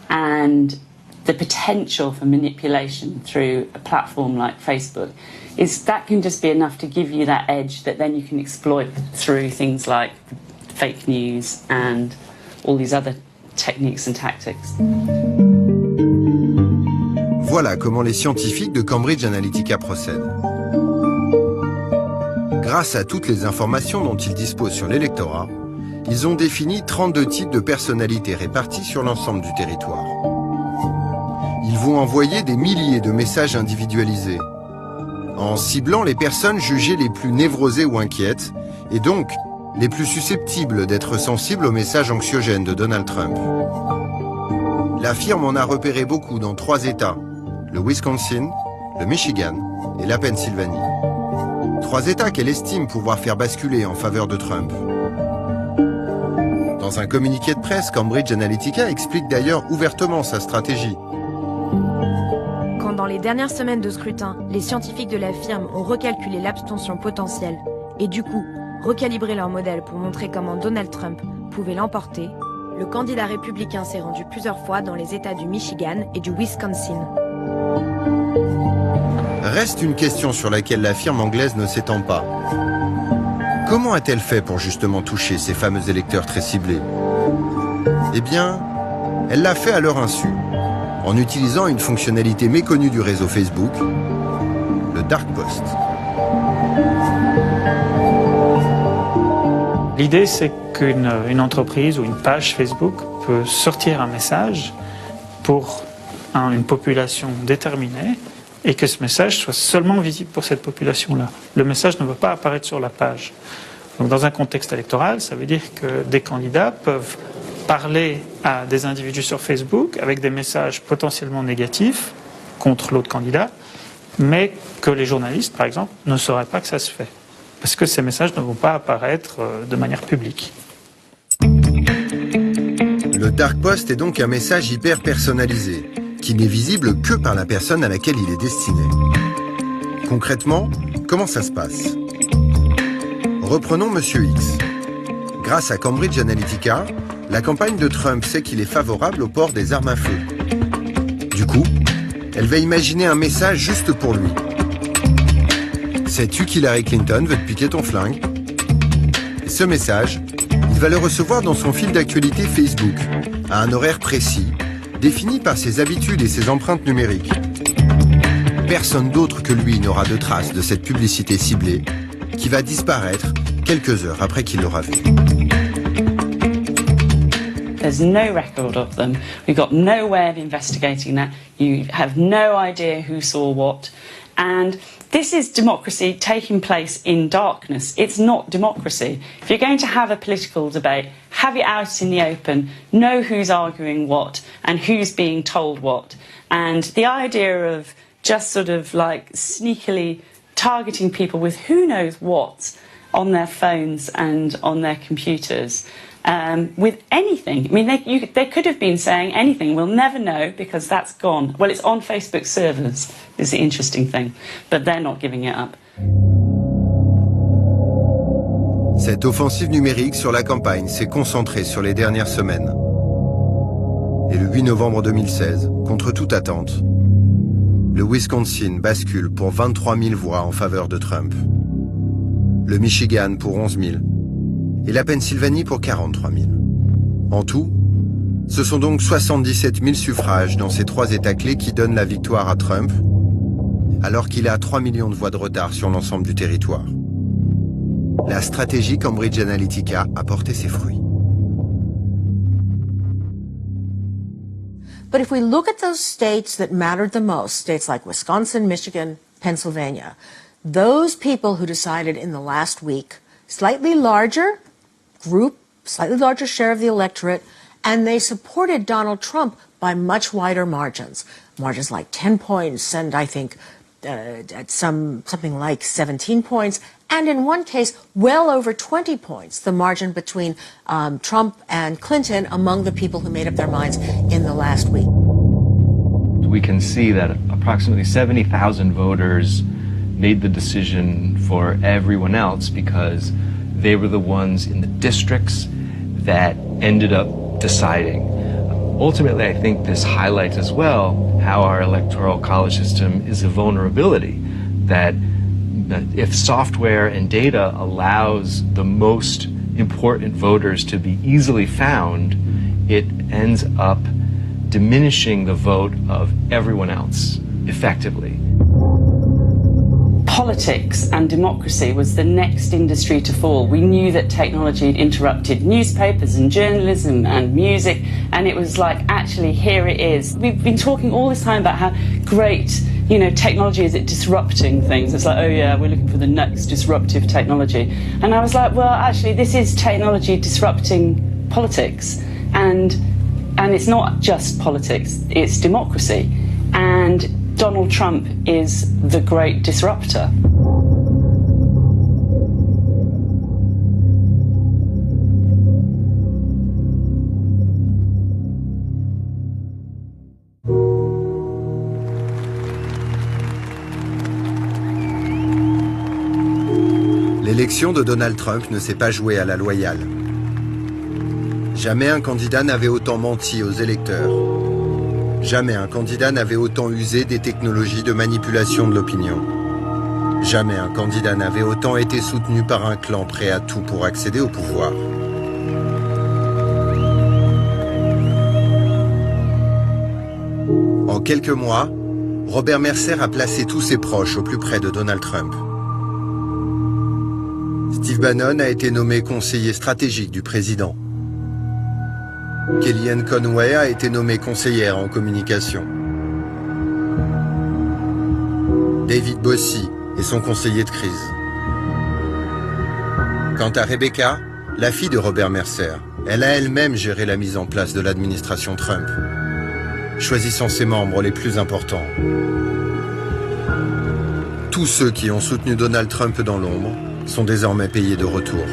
and the potential for manipulation through a platform like Facebook is that can just be enough to give you that edge that then you can exploit through things like fake news and all these other techniques and tactics. Voilà comment les scientifiques de Cambridge Analytica procèdent. Grâce à toutes les informations dont ils disposent sur l'électorat, ils ont défini 32 types de personnalités réparties sur l'ensemble du territoire. Ils vont envoyer des milliers de messages individualisés, en ciblant les personnes jugées les plus névrosées ou inquiètes, et donc les plus susceptibles d'être sensibles aux messages anxiogènes de Donald Trump. La firme en a repéré beaucoup dans 3 États, le Wisconsin, le Michigan et la Pennsylvanie. 3 États qu'elle estime pouvoir faire basculer en faveur de Trump. Dans un communiqué de presse, Cambridge Analytica explique d'ailleurs ouvertement sa stratégie. Quand dans les dernières semaines de scrutin, les scientifiques de la firme ont recalculé l'abstention potentielle et du coup recalibré leur modèle pour montrer comment Donald Trump pouvait l'emporter, le candidat républicain s'est rendu plusieurs fois dans les États du Michigan et du Wisconsin. Reste une question sur laquelle la firme anglaise ne s'étend pas. Comment a-t-elle fait pour justement toucher ces fameux électeurs très ciblés? Eh bien, elle l'a fait à leur insu, en utilisant une fonctionnalité méconnue du réseau Facebook, le Dark Post. L'idée, c'est qu'une entreprise ou une page Facebook peut sortir un message pour une population déterminée et que ce message soit seulement visible pour cette population-là. Le message ne va pas apparaître sur la page. Donc, dans un contexte électoral, ça veut dire que des candidats peuvent parler à des individus sur Facebook avec des messages potentiellement négatifs contre l'autre candidat, mais que les journalistes, par exemple, ne sauraient pas que ça se fait. Parce que ces messages ne vont pas apparaître de manière publique. Le Dark Post est donc un message hyper personnalisé, qui n'est visible que par la personne à laquelle il est destiné. Concrètement, comment ça se passe? Reprenons Monsieur X. Grâce à Cambridge Analytica, la campagne de Trump sait qu'il est favorable au port des armes à feu. Du coup, elle va imaginer un message juste pour lui. Sais-tu qu'Hillary Clinton veut te piquer ton flingue? Et ce message, il va le recevoir dans son fil d'actualité Facebook, à un horaire précis, défini par ses habitudes et ses empreintes numériques. Personne d'autre que lui n'aura de traces de cette publicité ciblée, qui va disparaître quelques heures après qu'il l'aura vue. There's no record of them. We've got no way of investigating that. You have no idea who saw what. And this is democracy taking place in darkness. It's not democracy. If you're going to have a political debate, have it out in the open, know who's arguing what and who's being told what. And the idea of just sort of like sneakily targeting people with who knows what on their phones and on their computers with anything. I mean, they could have been saying anything. We'll never know because that's gone. Well, it's on Facebook servers, is the interesting thing. But they're not giving it up. Cette offensive numérique sur la campagne s'est concentrée sur les dernières semaines. Et le 8 novembre 2016, contre toute attente, le Wisconsin bascule pour 23 000 voix en faveur de Trump. Le Michigan pour 11 000. Et la Pennsylvanie pour 43 000. En tout, ce sont donc 77 000 suffrages dans ces 3 États clés qui donnent la victoire à Trump, alors qu'il a 3 millions de voix de retard sur l'ensemble du territoire. La stratégie Cambridge Analytica a porté ses fruits. But if we look at those states that mattered the most, states like Wisconsin, Michigan, Pennsylvania, those people who decided in the last week, slightly larger group, slightly larger share of the electorate, and they supported Donald Trump by much wider margins. Margins like 10 points and I think at something like 17 points, and in one case, well over 20 points, the margin between Trump and Clinton among the people who made up their minds in the last week. we can see that approximately 70,000 voters made the decision for everyone else because they were the ones in the districts that ended up deciding. Ultimately, I think this highlights as well how our electoral college system is a vulnerability, that if software and data allows the most important voters to be easily found, it ends up diminishing the vote of everyone else effectively. Politics and democracy was the next industry to fall. We knew that technology had interrupted newspapers and journalism and music, and it was like, actually, here it is. We've been talking all this time about how great, you know, technology is at disrupting things. It's like, oh yeah, we're looking for the next disruptive technology. And I was like, well, actually, this is technology disrupting politics. And it's not just politics, it's democracy. And Donald Trump is the great disruptor. L'élection de Donald Trump ne s'est pas jouée à la loyale. Jamais un candidat n'avait autant menti aux électeurs. Jamais un candidat n'avait autant usé des technologies de manipulation de l'opinion. Jamais un candidat n'avait autant été soutenu par un clan prêt à tout pour accéder au pouvoir. En quelques mois, Robert Mercer a placé tous ses proches au plus près de Donald Trump. Steve Bannon a été nommé conseiller stratégique du président. Kellyanne Conway a été nommée conseillère en communication. David Bossie est son conseiller de crise. Quant à Rebecca, la fille de Robert Mercer, elle a elle-même géré la mise en place de l'administration Trump, choisissant ses membres les plus importants. Tous ceux qui ont soutenu Donald Trump dans l'ombre sont désormais payés de retour.